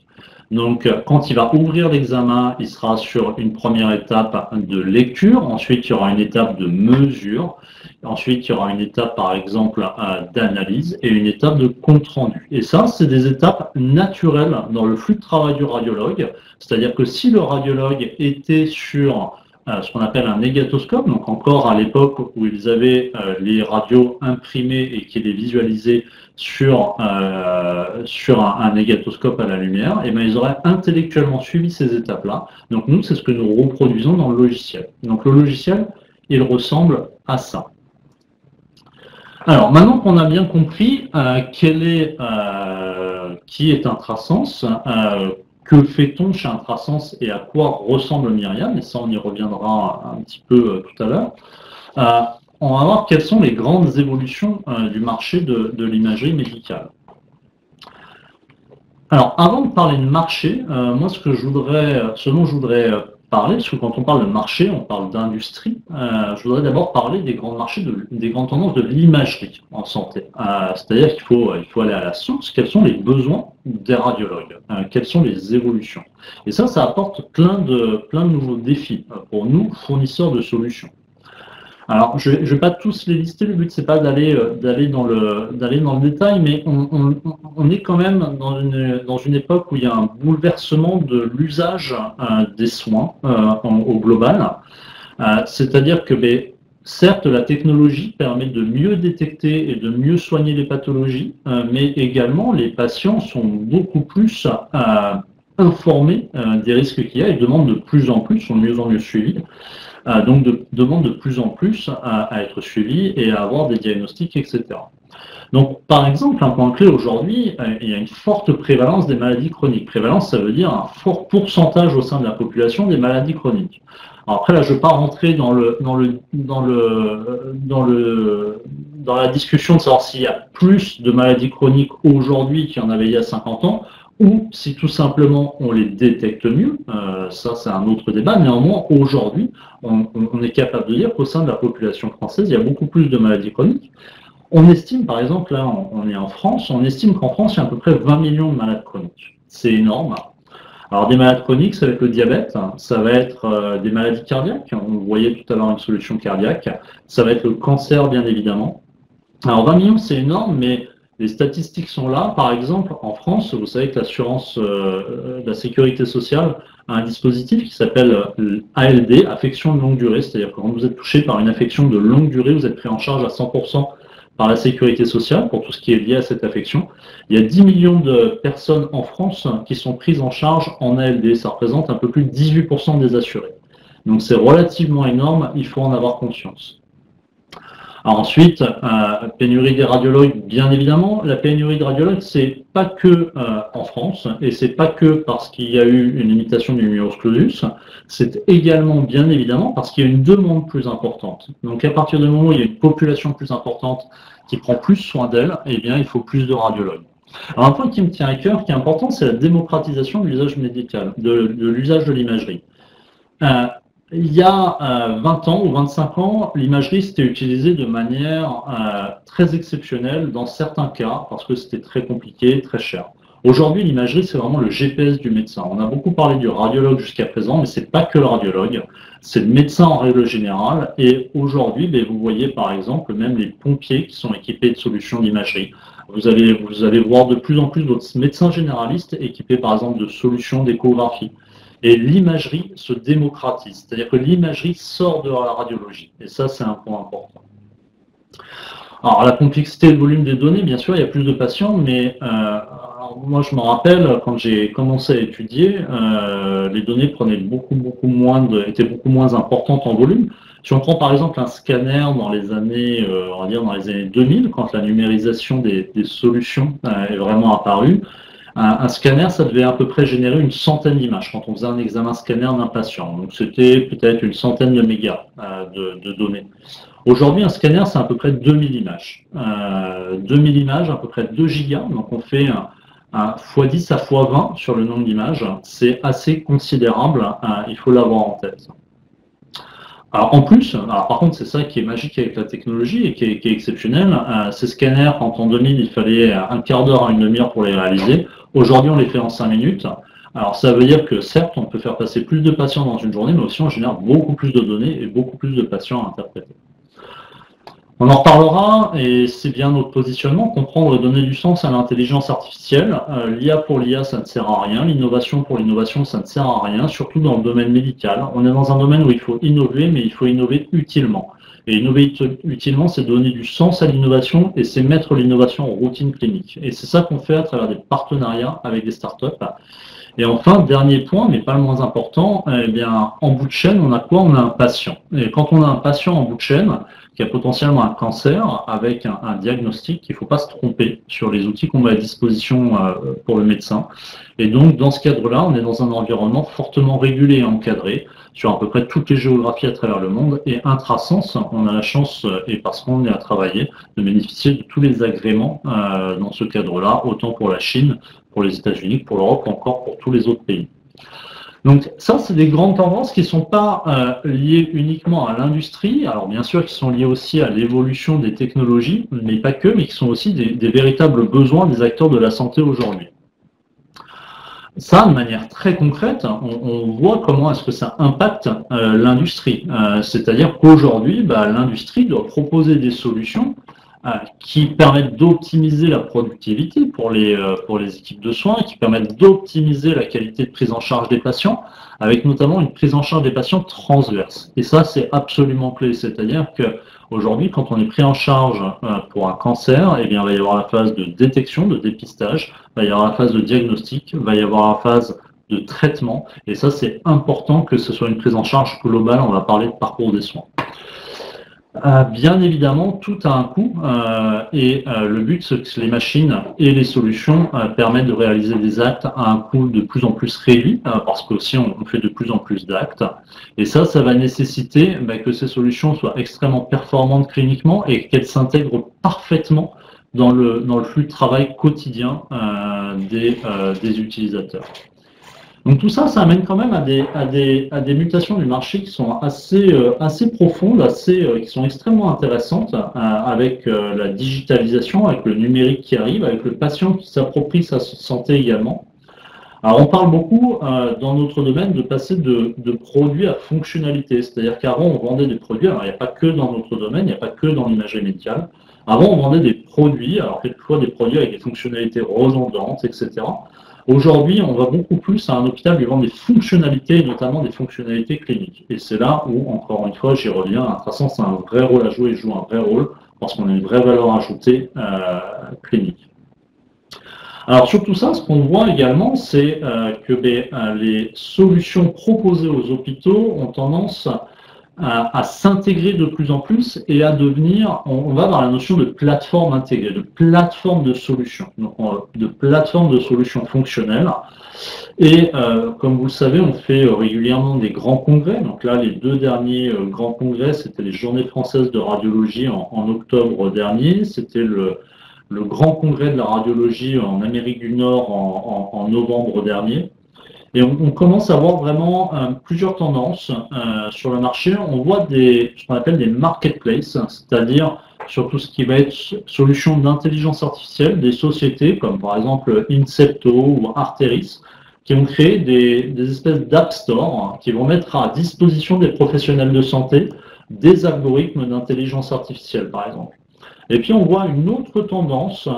Speaker 1: Donc, quand il va ouvrir l'examen, il sera sur une première étape de lecture. Ensuite, il y aura une étape de mesure. Ensuite, il y aura une étape, par exemple, d'analyse et une étape de compte-rendu. Et ça, c'est des étapes naturelles dans le flux de travail du radiologue. C'est-à-dire que si le radiologue était sur ce qu'on appelle un négatoscope, donc encore à l'époque où ils avaient les radios imprimées et qui les visualisaient sur un négatoscope à la lumière, et bien ils auraient intellectuellement suivi ces étapes-là. Donc nous, c'est ce que nous reproduisons dans le logiciel. Donc le logiciel, il ressemble à ça. Alors maintenant qu'on a bien compris qui est Intrasens, que fait-on chez Intrasens et à quoi ressemble Myriam, et ça on y reviendra un petit peu tout à l'heure. On va voir quelles sont les grandes évolutions du marché de l'imagerie médicale. Alors, avant de parler de marché, moi ce dont je voudrais parler, parce que quand on parle de marché, on parle d'industrie, je voudrais d'abord parler des grands marchés, des grandes tendances de l'imagerie en santé. C'est-à-dire qu'il faut aller à la source, quels sont les besoins des radiologues, quelles sont les évolutions. Et ça apporte plein de nouveaux défis pour nous, fournisseurs de solutions. Alors, je ne vais pas tous les lister, le but c'est pas d'aller dans le détail, mais on est quand même dans une époque où il y a un bouleversement de l'usage des soins au global. C'est-à-dire que certes, la technologie permet de mieux détecter et de mieux soigner les pathologies, mais également les patients sont beaucoup plus informés des risques qu'il y a et demandent de plus en plus, sont de mieux en mieux suivis, donc demandent de plus en plus à être suivis et à avoir des diagnostics, etc. Donc, par exemple, un point clé aujourd'hui, il y a une forte prévalence des maladies chroniques. Prévalence, ça veut dire un fort pourcentage au sein de la population des maladies chroniques. Alors après, là, je ne vais pas rentrer dans la discussion de savoir s'il y a plus de maladies chroniques aujourd'hui qu'il y en avait il y a 50 ans, ou si tout simplement on les détecte mieux. Ça, c'est un autre débat. Néanmoins, aujourd'hui, on est capable de dire qu'au sein de la population française, il y a beaucoup plus de maladies chroniques. On estime, par exemple, là, on est en France, on estime qu'en France, il y a à peu près 20 millions de malades chroniques. C'est énorme. Alors, des malades chroniques, ça va être le diabète, ça va être des maladies cardiaques. On voyait tout à l'heure une solution cardiaque. Ça va être le cancer, bien évidemment. Alors, 20 millions, c'est énorme, mais les statistiques sont là. Par exemple, en France, vous savez que l'assurance de la sécurité sociale a un dispositif qui s'appelle ALD, affection de longue durée. C'est-à-dire que quand vous êtes touché par une affection de longue durée, vous êtes pris en charge à 100% par la sécurité sociale pour tout ce qui est lié à cette affection. Il y a 10 millions de personnes en France qui sont prises en charge en ALD. Ça représente un peu plus de 18% des assurés. Donc c'est relativement énorme, il faut en avoir conscience. Alors ensuite, pénurie des radiologues, bien évidemment. La pénurie de radiologues, c'est pas que en France, et c'est pas que parce qu'il y a eu une limitation du numerus clausus, c'est également, bien évidemment, parce qu'il y a une demande plus importante. Donc à partir du moment où il y a une population plus importante qui prend plus soin d'elle, eh bien il faut plus de radiologues. Alors un point qui me tient à cœur, qui est important, c'est la démocratisation de l'usage médical, de l'usage de l'imagerie. Il y a 20 ans ou 25 ans, l'imagerie s'était utilisée de manière très exceptionnelle dans certains cas parce que c'était très compliqué, très cher. Aujourd'hui, l'imagerie, c'est vraiment le GPS du médecin. On a beaucoup parlé du radiologue jusqu'à présent, mais c'est pas que le radiologue, c'est le médecin en règle générale. Et aujourd'hui, vous voyez par exemple même les pompiers qui sont équipés de solutions d'imagerie. Vous allez voir de plus en plus d'autres médecins généralistes équipés par exemple de solutions d'échographie. Et l'imagerie se démocratise, c'est-à-dire que l'imagerie sort de la radiologie. Et ça, c'est un point important. Alors, la complexité et le volume des données, bien sûr, il y a plus de patients, mais moi, je me rappelle, quand j'ai commencé à étudier, les données prenaient étaient beaucoup moins importantes en volume. Si on prend par exemple un scanner dans les années, on va dire dans les années 2000, quand la numérisation des solutions est vraiment apparue, un scanner, ça devait à peu près générer une centaine d'images quand on faisait un examen scanner d'un patient. Donc c'était peut-être une centaine de mégas de données. Aujourd'hui, un scanner, c'est à peu près 2000 images. 2000 images, à peu près 2 gigas. Donc on fait un x10 à x20 sur le nombre d'images. C'est assez considérable, il faut l'avoir en tête. Alors en plus, par contre, c'est ça qui est magique avec la technologie et qui est exceptionnel. Ces scanners, quand en 2000, il fallait un quart d'heure à une demi-heure pour les réaliser. Aujourd'hui, on les fait en 5 minutes. Alors ça veut dire que certes, on peut faire passer plus de patients dans une journée, mais aussi on génère beaucoup plus de données et beaucoup plus de patients à interpréter. On en reparlera, et c'est bien notre positionnement, comprendre et donner du sens à l'intelligence artificielle. L'IA pour l'IA, ça ne sert à rien. L'innovation pour l'innovation, ça ne sert à rien, surtout dans le domaine médical. On est dans un domaine où il faut innover, mais il faut innover utilement. Et innover utilement, c'est donner du sens à l'innovation et c'est mettre l'innovation en routine clinique. Et c'est ça qu'on fait à travers des partenariats avec des startups. Et enfin, dernier point, mais pas le moins important, eh bien, en bout de chaîne, on a quoi? On a un patient. Et quand on a un patient en bout de chaîne, qui a potentiellement un cancer, avec un diagnostic, il ne faut pas se tromper sur les outils qu'on met à disposition pour le médecin. Et donc, dans ce cadre-là, on est dans un environnement fortement régulé et encadré sur à peu près toutes les géographies à travers le monde. Et intrasens, on a la chance, et parce qu'on est à travailler, de bénéficier de tous les agréments dans ce cadre-là, autant pour la Chine, pour les États-Unis, pour l'Europe, encore pour tous les autres pays. Donc ça, c'est des grandes tendances qui ne sont pas liées uniquement à l'industrie, alors bien sûr qui sont liées aussi à l'évolution des technologies, mais pas que, mais qui sont aussi des véritables besoins des acteurs de la santé aujourd'hui. Ça, de manière très concrète, on voit comment est-ce que ça impacte l'industrie. C'est-à-dire qu'aujourd'hui, l'industrie doit proposer des solutions qui permettent d'optimiser la productivité pour les équipes de soins, qui permettent d'optimiser la qualité de prise en charge des patients, avec notamment une prise en charge des patients transverse. Et ça, c'est absolument clé. C'est-à-dire qu'aujourd'hui, quand on est pris en charge pour un cancer, eh bien, il va y avoir la phase de détection, de dépistage, il va y avoir la phase de diagnostic, il va y avoir la phase de traitement. Et ça, c'est important que ce soit une prise en charge globale. On va parler de parcours des soins. Bien évidemment, tout a un coût le but, c'est que les machines et les solutions permettent de réaliser des actes à un coût de plus en plus réduit, parce qu'aussi on fait de plus en plus d'actes. Et ça va nécessiter que ces solutions soient extrêmement performantes cliniquement et qu'elles s'intègrent parfaitement dans le flux de travail quotidien des utilisateurs. Donc tout ça, ça amène quand même à des mutations du marché qui sont assez profondes, qui sont extrêmement intéressantes, avec la digitalisation, avec le numérique qui arrive, avec le patient qui s'approprie sa santé également. Alors on parle beaucoup dans notre domaine de passer de produits à fonctionnalité, c'est-à-dire qu'avant on vendait des produits, alors il n'y a pas que dans notre domaine, il n'y a pas que dans l'imagerie médicale. Avant on vendait des produits, alors quelquefois des produits avec des fonctionnalités redondantes, etc. Aujourd'hui, on va beaucoup plus à un hôpital lui vendre des fonctionnalités, notamment des fonctionnalités cliniques. Et c'est là où, encore une fois, j'y reviens, Intrasens a un vrai rôle à jouer et joue un vrai rôle parce qu'on a une vraie valeur ajoutée clinique. Alors sur tout ça, ce qu'on voit également, c'est que les solutions proposées aux hôpitaux ont tendance à s'intégrer de plus en plus et à devenir, on va dans la notion de plateforme intégrée, de plateforme de solutions, donc de plateforme de solutions fonctionnelles. Et comme vous le savez, on fait régulièrement des grands congrès. Donc là, les 2 derniers grands congrès, c'était les Journées françaises de radiologie en octobre dernier. C'était le grand congrès de la radiologie en Amérique du Nord en novembre dernier. Et on commence à voir vraiment plusieurs tendances sur le marché. On voit ce qu'on appelle des marketplaces, c'est-à-dire sur tout ce qui va être solutions d'intelligence artificielle, des sociétés comme par exemple Incepto ou Arteris, qui vont créer des espèces d'app store qui vont mettre à disposition des professionnels de santé des algorithmes d'intelligence artificielle, par exemple. Et puis on voit une autre tendance,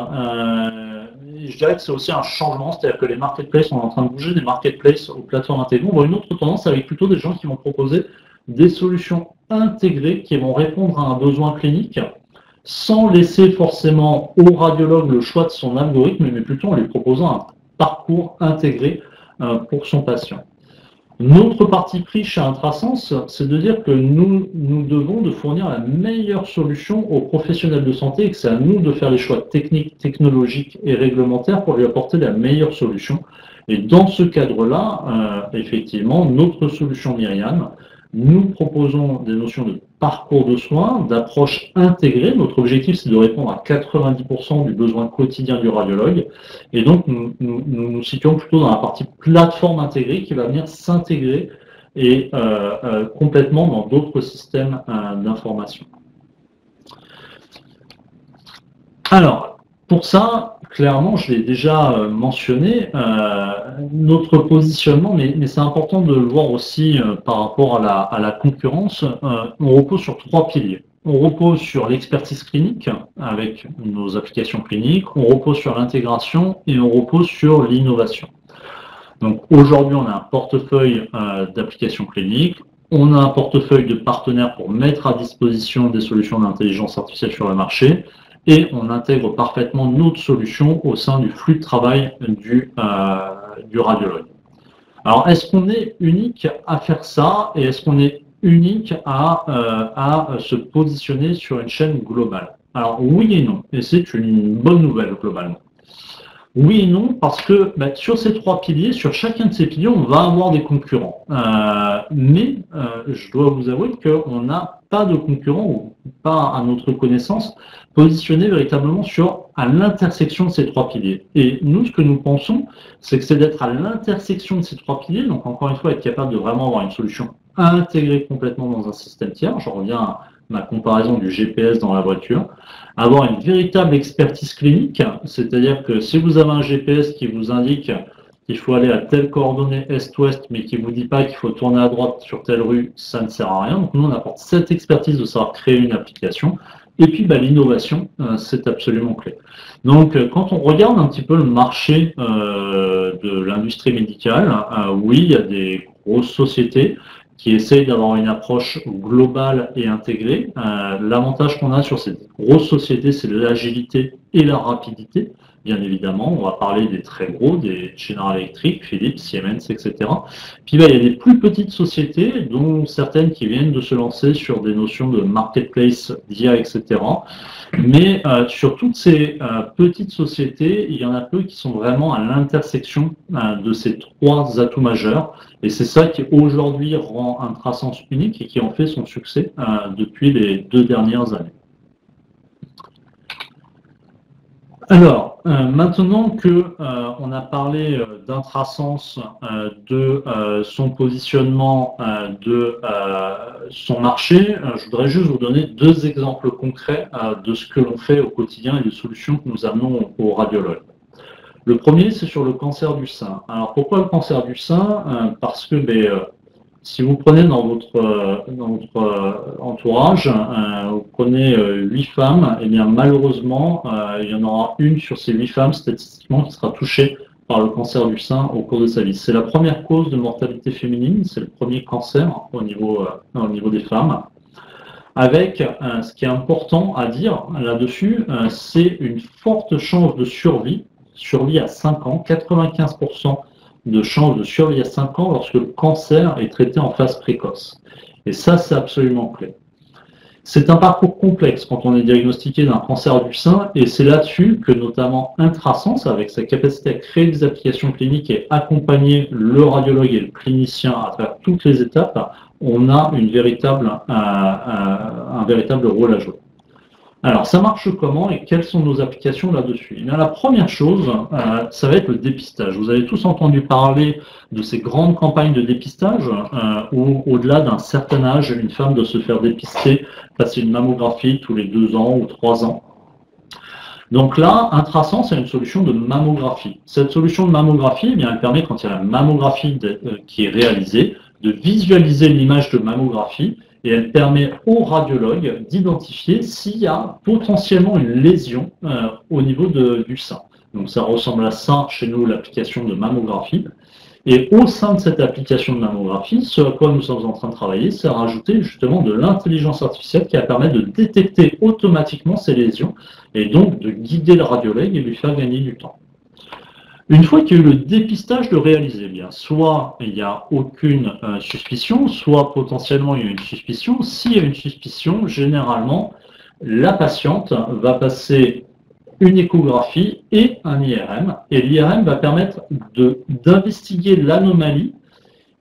Speaker 1: je dirais que c'est aussi un changement, c'est-à-dire que les marketplaces, on est en train de bouger des marketplaces aux plateformes intégrées. On voit une autre tendance avec plutôt des gens qui vont proposer des solutions intégrées qui vont répondre à un besoin clinique sans laisser forcément au radiologue le choix de son algorithme, mais plutôt en lui proposant un parcours intégré pour son patient. Notre parti pris chez Intrasens, c'est de dire que nous devons de fournir la meilleure solution aux professionnels de santé et que c'est à nous de faire les choix techniques, technologiques et réglementaires pour lui apporter la meilleure solution. Et dans ce cadre-là, effectivement, notre solution Myriam, nous proposons des notions de parcours de soins, d'approche intégrée. Notre objectif, c'est de répondre à 90% du besoin quotidien du radiologue. Et donc, nous situons plutôt dans la partie plateforme intégrée qui va venir s'intégrer et complètement dans d'autres systèmes d'information. Alors, pour ça, clairement, je l'ai déjà mentionné, notre positionnement, mais c'est important de le voir aussi par rapport à la concurrence, on repose sur 3 piliers. On repose sur l'expertise clinique avec nos applications cliniques, on repose sur l'intégration et on repose sur l'innovation. Donc aujourd'hui, on a un portefeuille d'applications cliniques, on a un portefeuille de partenaires pour mettre à disposition des solutions d'intelligence artificielle sur le marché, et on intègre parfaitement notre solution au sein du flux de travail du radiologue. Alors, est-ce qu'on est unique à faire ça et est-ce qu'on est unique à se positionner sur une chaîne globale? Alors, oui et non, et c'est une bonne nouvelle globalement. Oui et non, parce que sur ces 3 piliers, sur chacun de ces piliers, on va avoir des concurrents. Mais je dois vous avouer qu'on n'a pas de concurrents, ou pas à notre connaissance, positionnés véritablement à l'intersection de ces 3 piliers. Et nous, ce que nous pensons, c'est que c'est d'être à l'intersection de ces 3 piliers, donc encore une fois, être capable de vraiment avoir une solution intégrée complètement dans un système tiers. Je reviens à ma comparaison du GPS dans la voiture. Avoir une véritable expertise clinique, c'est-à-dire que si vous avez un GPS qui vous indique qu'il faut aller à telle coordonnée est-ouest, mais qui ne vous dit pas qu'il faut tourner à droite sur telle rue, ça ne sert à rien. Donc nous, on apporte cette expertise de savoir créer une application. Et puis l'innovation, c'est absolument clé. Donc quand on regarde un petit peu le marché de l'industrie médicale, oui, il y a des grosses sociétés qui essayent d'avoir une approche globale et intégrée. L'avantage qu'on a sur ces grosses sociétés, c'est l'agilité et la rapidité. bien évidemment. On va parler des très gros, des General Electric, Philips, Siemens, etc. Puis il y a des plus petites sociétés, dont certaines qui viennent de se lancer sur des notions de marketplace d'IA, etc. Mais sur toutes ces petites sociétés, il y en a peu qui sont vraiment à l'intersection de ces trois atouts majeurs. Et c'est ça qui aujourd'hui rend Intrasense unique et qui en fait son succès depuis les 2 dernières années. Alors, maintenant que on a parlé d'Intrasense, de son positionnement, de son marché, je voudrais juste vous donner 2 exemples concrets de ce que l'on fait au quotidien et des solutions que nous amenons aux radiologues. Le premier, c'est sur le cancer du sein. Alors, pourquoi le cancer du sein? Parce que si vous prenez dans votre entourage, vous prenez 8 femmes, et bien malheureusement, il y en aura une sur ces 8 femmes statistiquement qui sera touchée par le cancer du sein au cours de sa vie. C'est la première cause de mortalité féminine, c'est le premier cancer au niveau des femmes. Avec ce qui est important à dire là-dessus, c'est une forte chance de survie à 5 ans, 95% de chance de survie à 5 ans lorsque le cancer est traité en phase précoce. Et ça, c'est absolument clé. C'est un parcours complexe quand on est diagnostiqué d'un cancer du sein, et c'est là-dessus que notamment Intrasense, avec sa capacité à créer des applications cliniques et accompagner le radiologue et le clinicien à travers toutes les étapes, on a un véritable rôle à jouer. Alors, ça marche comment et quelles sont nos applications là-dessus? La première chose, ça va être le dépistage. Vous avez tous entendu parler de ces grandes campagnes de dépistage où, au-delà d'un certain âge, une femme doit se faire dépister, passer une mammographie tous les 2 ans ou 3 ans. Donc là, Intrasense, c'est une solution de mammographie. Cette solution de mammographie, eh bien, elle permet, quand il y a la mammographie qui est réalisée, de visualiser l'image de mammographie, et elle permet au radiologue d'identifier s'il y a potentiellement une lésion au niveau du sein. Donc ça ressemble à ça chez nous, l'application de mammographie. Et au sein de cette application de mammographie, ce à quoi nous sommes en train de travailler, c'est à rajouter justement de l'intelligence artificielle qui va permettre de détecter automatiquement ces lésions et donc de guider le radiologue et lui faire gagner du temps. Une fois qu'il y a eu le dépistage de réaliser, bien, soit il n'y a aucune suspicion, soit potentiellement il y a une suspicion. S'il y a une suspicion, généralement, la patiente va passer une échographie et un IRM. Et l'IRM va permettre d'investiguer l'anomalie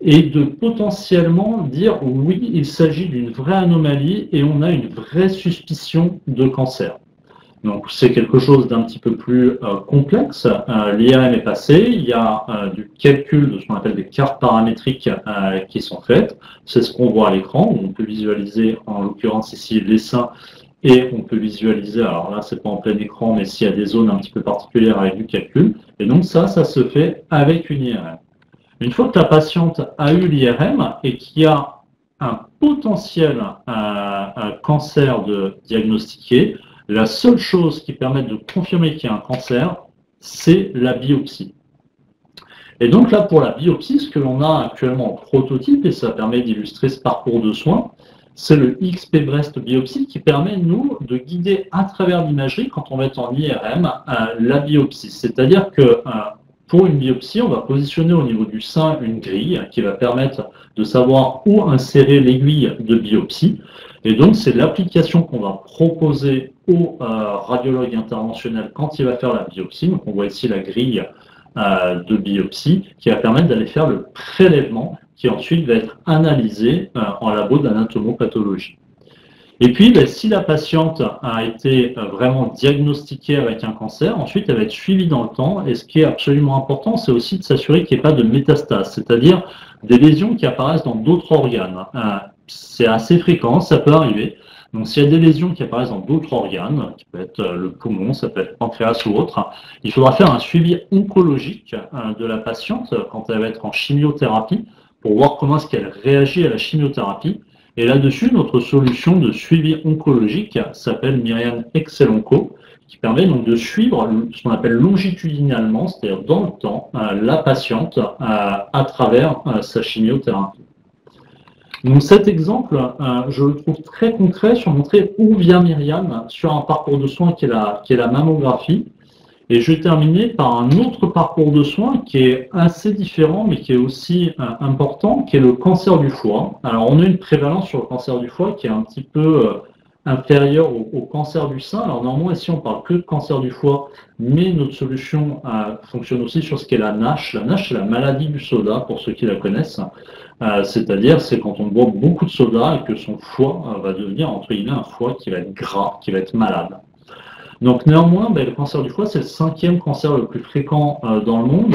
Speaker 1: et de potentiellement dire oui, il s'agit d'une vraie anomalie et on a une vraie suspicion de cancer. Donc c'est quelque chose d'un petit peu plus complexe. L'IRM est passé, il y a du calcul de ce qu'on appelle des cartes paramétriques qui sont faites. C'est ce qu'on voit à l'écran, où on peut visualiser en l'occurrence ici les seins et on peut visualiser, alors là c'est pas en plein écran, mais s'il y a des zones un petit peu particulières avec du calcul. Et donc ça se fait avec une IRM. Une fois que la patiente a eu l'IRM et qu'il y a un potentiel cancer de diagnostiqué, la seule chose qui permet de confirmer qu'il y a un cancer, c'est la biopsie. Et donc là, pour la biopsie, ce que l'on a actuellement en prototype, et ça permet d'illustrer ce parcours de soins, c'est le XP Breast Biopsie qui permet, nous, de guider à travers l'imagerie, quand on va être en IRM, la biopsie. C'est-à-dire que pour une biopsie, on va positionner au niveau du sein une grille qui va permettre de savoir où insérer l'aiguille de biopsie. Et donc, c'est l'application qu'on va proposer au radiologue interventionnel quand il va faire la biopsie. Donc, on voit ici la grille de biopsie qui va permettre d'aller faire le prélèvement qui ensuite va être analysé en labo d'anatomopathologie. Et puis, si la patiente a été vraiment diagnostiquée avec un cancer, ensuite elle va être suivie dans le temps. Et ce qui est absolument important, c'est aussi de s'assurer qu'il n'y ait pas de métastase, c'est-à-dire des lésions qui apparaissent dans d'autres organes. C'est assez fréquent, ça peut arriver. Donc s'il y a des lésions qui apparaissent dans d'autres organes, qui peut être le poumon, ça peut être le pancréas ou autre, il faudra faire un suivi oncologique de la patiente quand elle va être en chimiothérapie pour voir comment est-ce qu'elle réagit à la chimiothérapie. Et là-dessus, notre solution de suivi oncologique s'appelle Myriad Excel Onco, qui permet donc de suivre ce qu'on appelle longitudinalement, c'est-à-dire dans le temps, la patiente à travers sa chimiothérapie. Donc cet exemple, je le trouve très concret sur montrer où vient Myriad sur un parcours de soins qui est la mammographie. Et je vais terminer par un autre parcours de soins qui est assez différent, mais qui est aussi important, qui est le cancer du foie. Alors, on a une prévalence sur le cancer du foie qui est un petit peu inférieure au cancer du sein. Alors, normalement, ici, on parle que de cancer du foie, mais notre solution fonctionne aussi sur ce qu'est la NASH. La NASH, c'est la maladie du soda, pour ceux qui la connaissent. C'est-à-dire, c'est quand on boit beaucoup de soda et que son foie va devenir, entre guillemets, un foie qui va être gras, qui va être malade. Donc néanmoins, le cancer du foie, c'est le 5e cancer le plus fréquent dans le monde.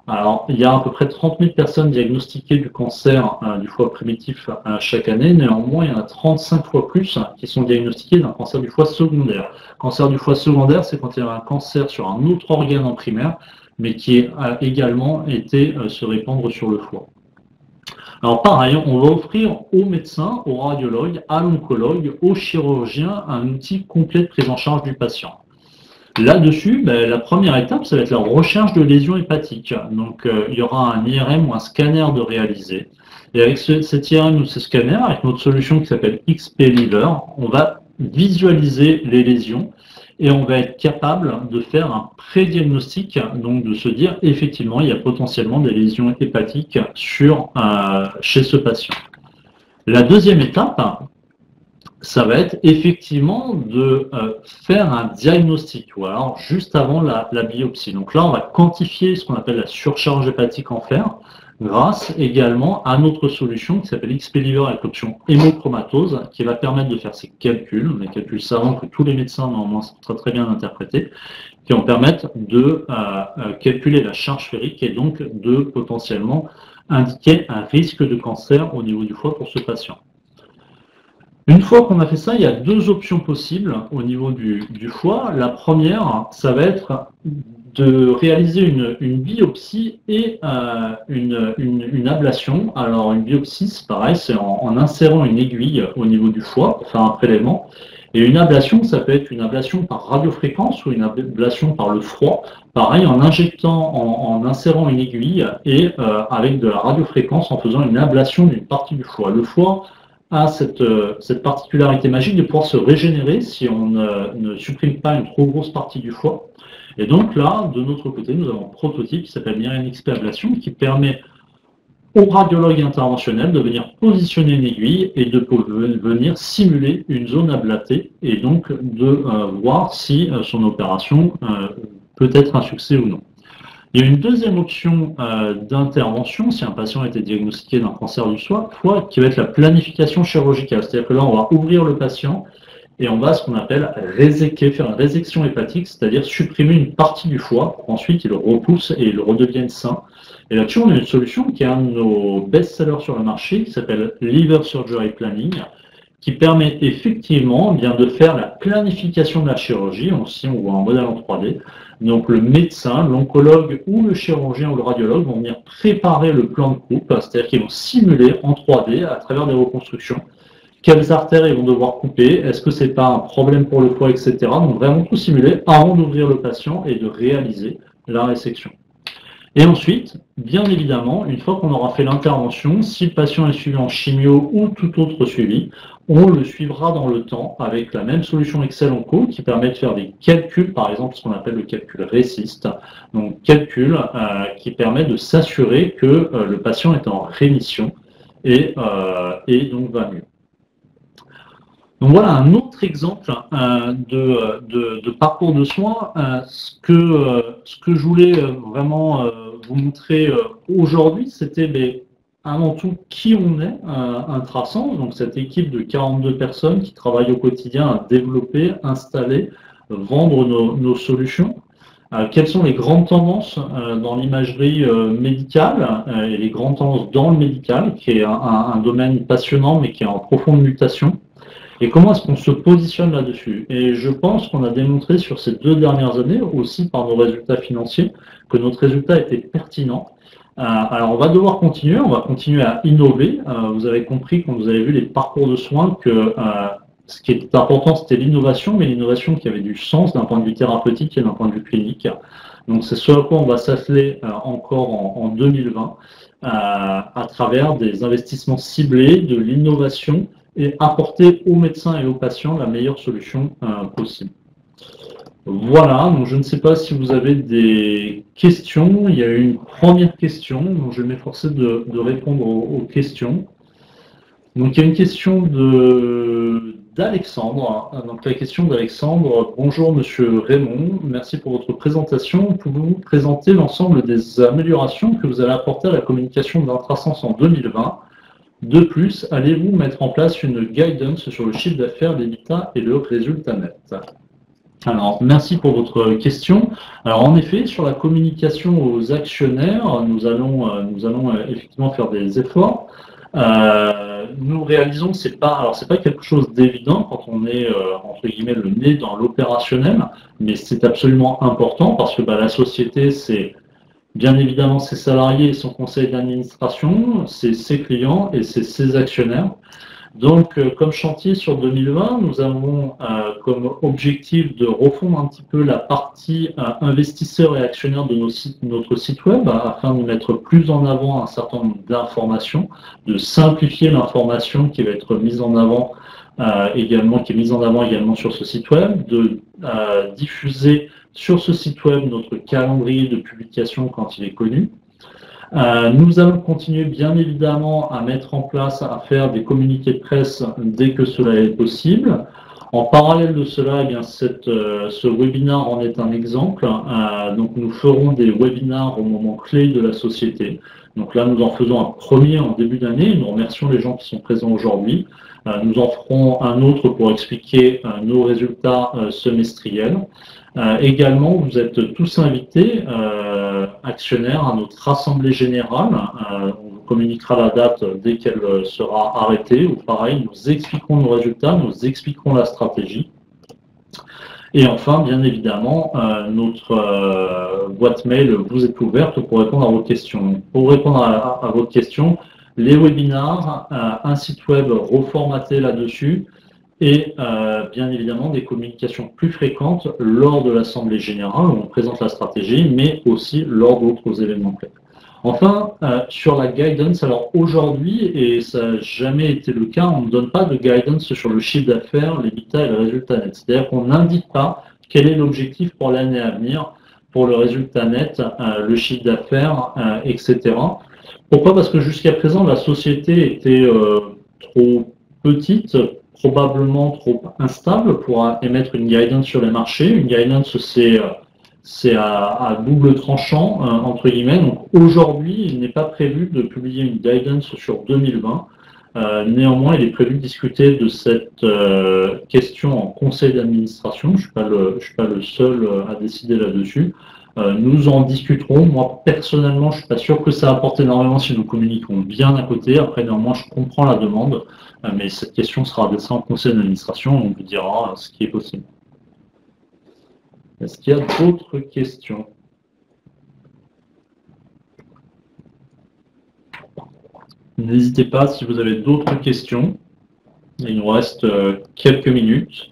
Speaker 1: Alors, il y a à peu près 30 000 personnes diagnostiquées du cancer du foie primitif chaque année. Néanmoins, il y en a 35 fois plus qui sont diagnostiqués d'un cancer du foie secondaire. Cancer du foie secondaire, c'est quand il y a un cancer sur un autre organe en primaire, mais qui a également été se répandre sur le foie. Alors pareil, on va offrir aux médecins, aux radiologues, à l'oncologue, aux chirurgiens un outil complet de prise en charge du patient. Là-dessus, la première étape, ça va être la recherche de lésions hépatiques. Donc il y aura un IRM ou un scanner de réaliser. Et avec cet IRM ou ce scanner, avec notre solution qui s'appelle XP-Liver, on va visualiser les lésions et on va être capable de faire un pré-diagnostic, donc de se dire effectivement il y a potentiellement des lésions hépatiques chez ce patient. La deuxième étape, ça va être effectivement de faire un diagnostic, ou alors juste avant la biopsie. Donc là, on va quantifier ce qu'on appelle la surcharge hépatique en fer, grâce également à notre solution qui s'appelle XP-Liver avec l'option hémochromatose, qui va permettre de faire ces calculs, des calculs savants que tous les médecins normalement savent très bien interpréter, qui vont permettre de calculer la charge ferrique et donc de potentiellement indiquer un risque de cancer au niveau du foie pour ce patient. Une fois qu'on a fait ça, il y a deux options possibles au niveau du foie. La première, ça va être de réaliser une biopsie et une ablation. Alors une biopsie, c'est pareil, c'est en insérant une aiguille au niveau du foie pour faire un prélèvement. Et une ablation, ça peut être une ablation par radiofréquence ou une ablation par le froid. Pareil, en injectant, en insérant une aiguille et avec de la radiofréquence en faisant une ablation d'une partie du foie. Le foie a cette particularité magique de pouvoir se régénérer si on ne supprime pas une trop grosse partie du foie. Et donc là, de notre côté, nous avons un prototype qui s'appelle Myriad XP Ablation qui permet au radiologue interventionnel de venir positionner une aiguille et de venir simuler une zone ablatée et donc de voir si son opération peut être un succès ou non. Il y a une deuxième option d'intervention si un patient a été diagnostiqué d'un cancer du foie, qui va être la planification chirurgicale. C'est-à-dire que là, on va ouvrir le patient et on va ce qu'on appelle réséquer, faire une résection hépatique, c'est-à-dire supprimer une partie du foie pour ensuite il repousse et il redevienne sain. Et là-dessus, on a une solution qui est un de nos best-sellers sur le marché, qui s'appelle Liver Surgery Planning, qui permet effectivement de faire la planification de la chirurgie. Ici, on voit un modèle en 3D. Donc le médecin, l'oncologue ou le chirurgien ou le radiologue vont venir préparer le plan de coupe, c'est-à-dire qu'ils vont simuler en 3D à travers des reconstructions quelles artères ils vont devoir couper, est-ce que c'est pas un problème pour le foie, etc. Donc vraiment tout simuler avant d'ouvrir le patient et de réaliser la résection. Et ensuite, bien évidemment, une fois qu'on aura fait l'intervention, si le patient est suivi en chimio ou tout autre suivi, on le suivra dans le temps avec la même solution Excel Onco qui permet de faire des calculs, par exemple ce qu'on appelle le calcul RECIST, donc calcul qui permet de s'assurer que le patient est en rémission et donc va mieux. Donc voilà un autre exemple de parcours de soins. Ce que je voulais vraiment vous montrer aujourd'hui, c'était avant tout qui on est, Intrasense, donc cette équipe de 42 personnes qui travaillent au quotidien à développer, installer, vendre nos solutions. Quelles sont les grandes tendances dans l'imagerie médicale et les grandes tendances dans le médical, qui est un domaine passionnant mais qui est en profonde mutation. Et comment est-ce qu'on se positionne là-dessus? Et je pense qu'on a démontré sur ces 2 dernières années, aussi par nos résultats financiers, que notre résultat était pertinent. Alors on va devoir continuer, on va continuer à innover. Vous avez compris quand vous avez vu les parcours de soins que ce qui était important c'était l'innovation, mais l'innovation qui avait du sens d'un point de vue thérapeutique et d'un point de vue clinique. Donc c'est ce à quoi on va s'atteler encore en 2020 à travers des investissements ciblés, de l'innovation, et apporter aux médecins et aux patients la meilleure solution possible. Voilà, donc je ne sais pas si vous avez des questions. Il y a eu une première question, donc je vais m'efforcer de répondre aux questions. Donc il y a une question d'Alexandre. Donc la question d'Alexandre: bonjour Monsieur Raymond, merci pour votre présentation. Pouvez-vous présenter l'ensemble des améliorations que vous allez apporter à la communication d'Intrasens en 2020? De plus, allez-vous mettre en place une guidance sur le chiffre d'affaires, l'EBITDA et le résultat net? Alors, merci pour votre question. Alors, en effet, sur la communication aux actionnaires, nous allons effectivement faire des efforts. Nous réalisons que c'est pas quelque chose d'évident quand on est entre guillemets le nez dans l'opérationnel, mais c'est absolument important parce que la société, c'est bien évidemment ses salariés et son conseil d'administration, c'est ses clients et c'est ses actionnaires. Donc, comme chantier sur 2020, nous avons comme objectif de refondre un petit peu la partie investisseurs et actionnaires de notre site web afin de mettre plus en avant un certain nombre d'informations, de simplifier l'information qui va être mise en avant également, qui est mise en avant également sur ce site web, de diffuser sur ce site web notre calendrier de publication quand il est connu. Nous allons continuer bien évidemment à mettre en place, à faire des communiqués de presse dès que cela est possible. En parallèle de cela, eh bien, ce webinaire en est un exemple. Donc nous ferons des webinaires au moment clé de la société. Donc là, nous en faisons un premier en début d'année. Nous remercions les gens qui sont présents aujourd'hui. Nous en ferons un autre pour expliquer nos résultats semestriels. Également, vous êtes tous invités, actionnaires, à notre assemblée générale. On vous communiquera la date dès qu'elle sera arrêtée. Ou pareil, nous expliquerons nos résultats, nous expliquerons la stratégie. Et enfin, bien évidemment, notre boîte mail vous est ouverte pour répondre à vos questions. Pour répondre à votre question, les webinars, un site web reformaté là-dessus, et bien évidemment des communications plus fréquentes lors de l'Assemblée générale où on présente la stratégie, mais aussi lors d'autres événements clés. Enfin, sur la guidance, alors aujourd'hui, et ça n'a jamais été le cas, on ne donne pas de guidance sur le chiffre d'affaires, l'EBITDA et le résultat net. C'est-à-dire qu'on n'indique pas quel est l'objectif pour l'année à venir, pour le résultat net, le chiffre d'affaires, etc. Pourquoi? Parce que jusqu'à présent, la société était trop petite, probablement trop instable pour émettre une guidance sur les marchés. Une guidance, c'est à double tranchant, entre guillemets. Donc aujourd'hui, il n'est pas prévu de publier une guidance sur 2020. Néanmoins, il est prévu de discuter de cette question en conseil d'administration. Je ne suis pas le seul à décider là-dessus. Nous en discuterons. Moi, personnellement, je ne suis pas sûr que ça apporte énormément si nous communiquons bien à côté. Après, néanmoins, je comprends la demande, mais cette question sera adressée en conseil d'administration. On vous dira ce qui est possible. Est-ce qu'il y a d'autres questions? N'hésitez pas si vous avez d'autres questions. Il nous reste quelques minutes.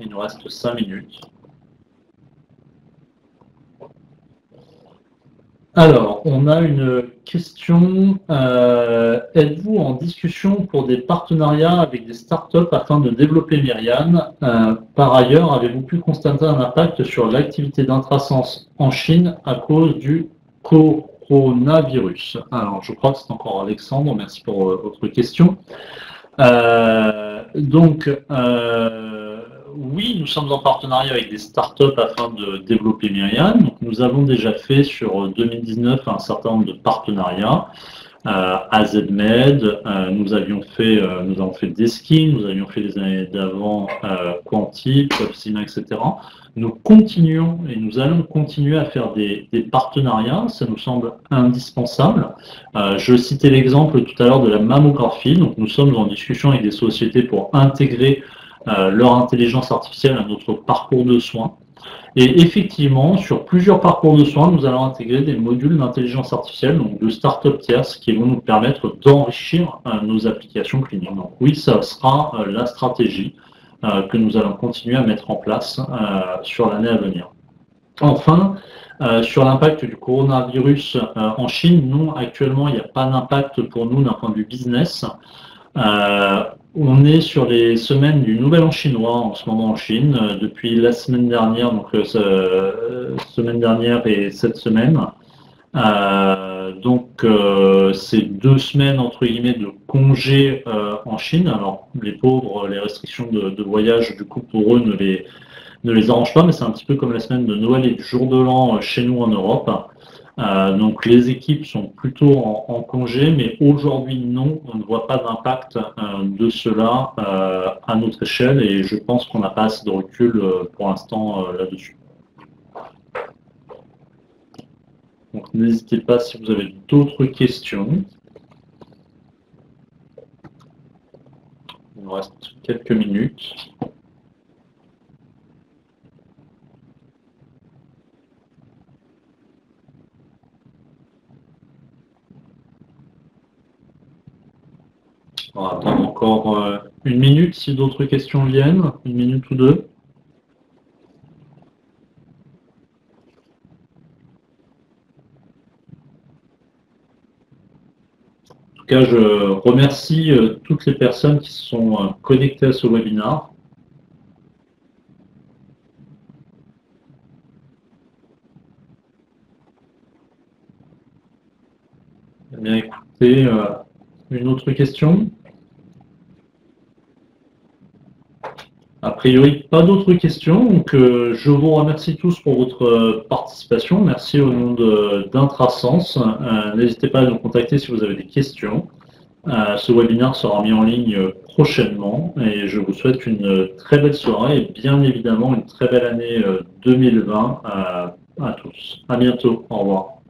Speaker 1: Il nous reste 5 minutes. Alors, on a une question. Êtes-vous en discussion pour des partenariats avec des startups afin de développer Myriane? Par ailleurs, avez-vous pu constater un impact sur l'activité d'Intrasens en Chine à cause du coronavirus? Alors, je crois que c'est encore Alexandre. Merci pour votre question. Oui, nous sommes en partenariat avec des startups afin de développer Myriane. Donc, nous avons déjà fait sur 2019 un certain nombre de partenariats. AZMed, nous avons fait Deskin, nous avions fait les années d'avant Quanti, Popsina, etc. Nous continuons et nous allons continuer à faire des partenariats, ça nous semble indispensable. Je citais l'exemple tout à l'heure de la mammographie, donc nous sommes en discussion avec des sociétés pour intégrer leur intelligence artificielle à notre parcours de soins. Et effectivement, sur plusieurs parcours de soins, nous allons intégrer des modules d'intelligence artificielle, donc de start-up tierces, qui vont nous permettre d'enrichir nos applications cliniques. Donc oui, ça sera la stratégie que nous allons continuer à mettre en place sur l'année à venir. Enfin, sur l'impact du coronavirus en Chine, non, actuellement, il n'y a pas d'impact pour nous d'un point de vue business. On est sur les semaines du Nouvel An chinois en ce moment en Chine, depuis la semaine dernière, donc semaine dernière et cette semaine. C'est 2 semaines entre guillemets de congé en Chine. Alors les pauvres, les restrictions de voyage du coup pour eux ne les arrangent pas, mais c'est un petit peu comme la semaine de Noël et du jour de l'an chez nous en Europe. Donc les équipes sont plutôt en congé, mais aujourd'hui non, on ne voit pas d'impact de cela à notre échelle et je pense qu'on n'a pas assez de recul pour l'instant là-dessus. Donc n'hésitez pas si vous avez d'autres questions. Il nous reste quelques minutes. On va attendre encore une minute si d'autres questions viennent, une minute ou deux. En tout cas, je remercie toutes les personnes qui se sont connectées à ce webinaire. Eh bien, écoutez, une autre question? A priori, pas d'autres questions. Donc, je vous remercie tous pour votre participation. Merci au nom d'Intrasense. N'hésitez pas à nous contacter si vous avez des questions. Ce webinaire sera mis en ligne prochainement et je vous souhaite une très belle soirée et bien évidemment une très belle année 2020 à tous. À bientôt. Au revoir.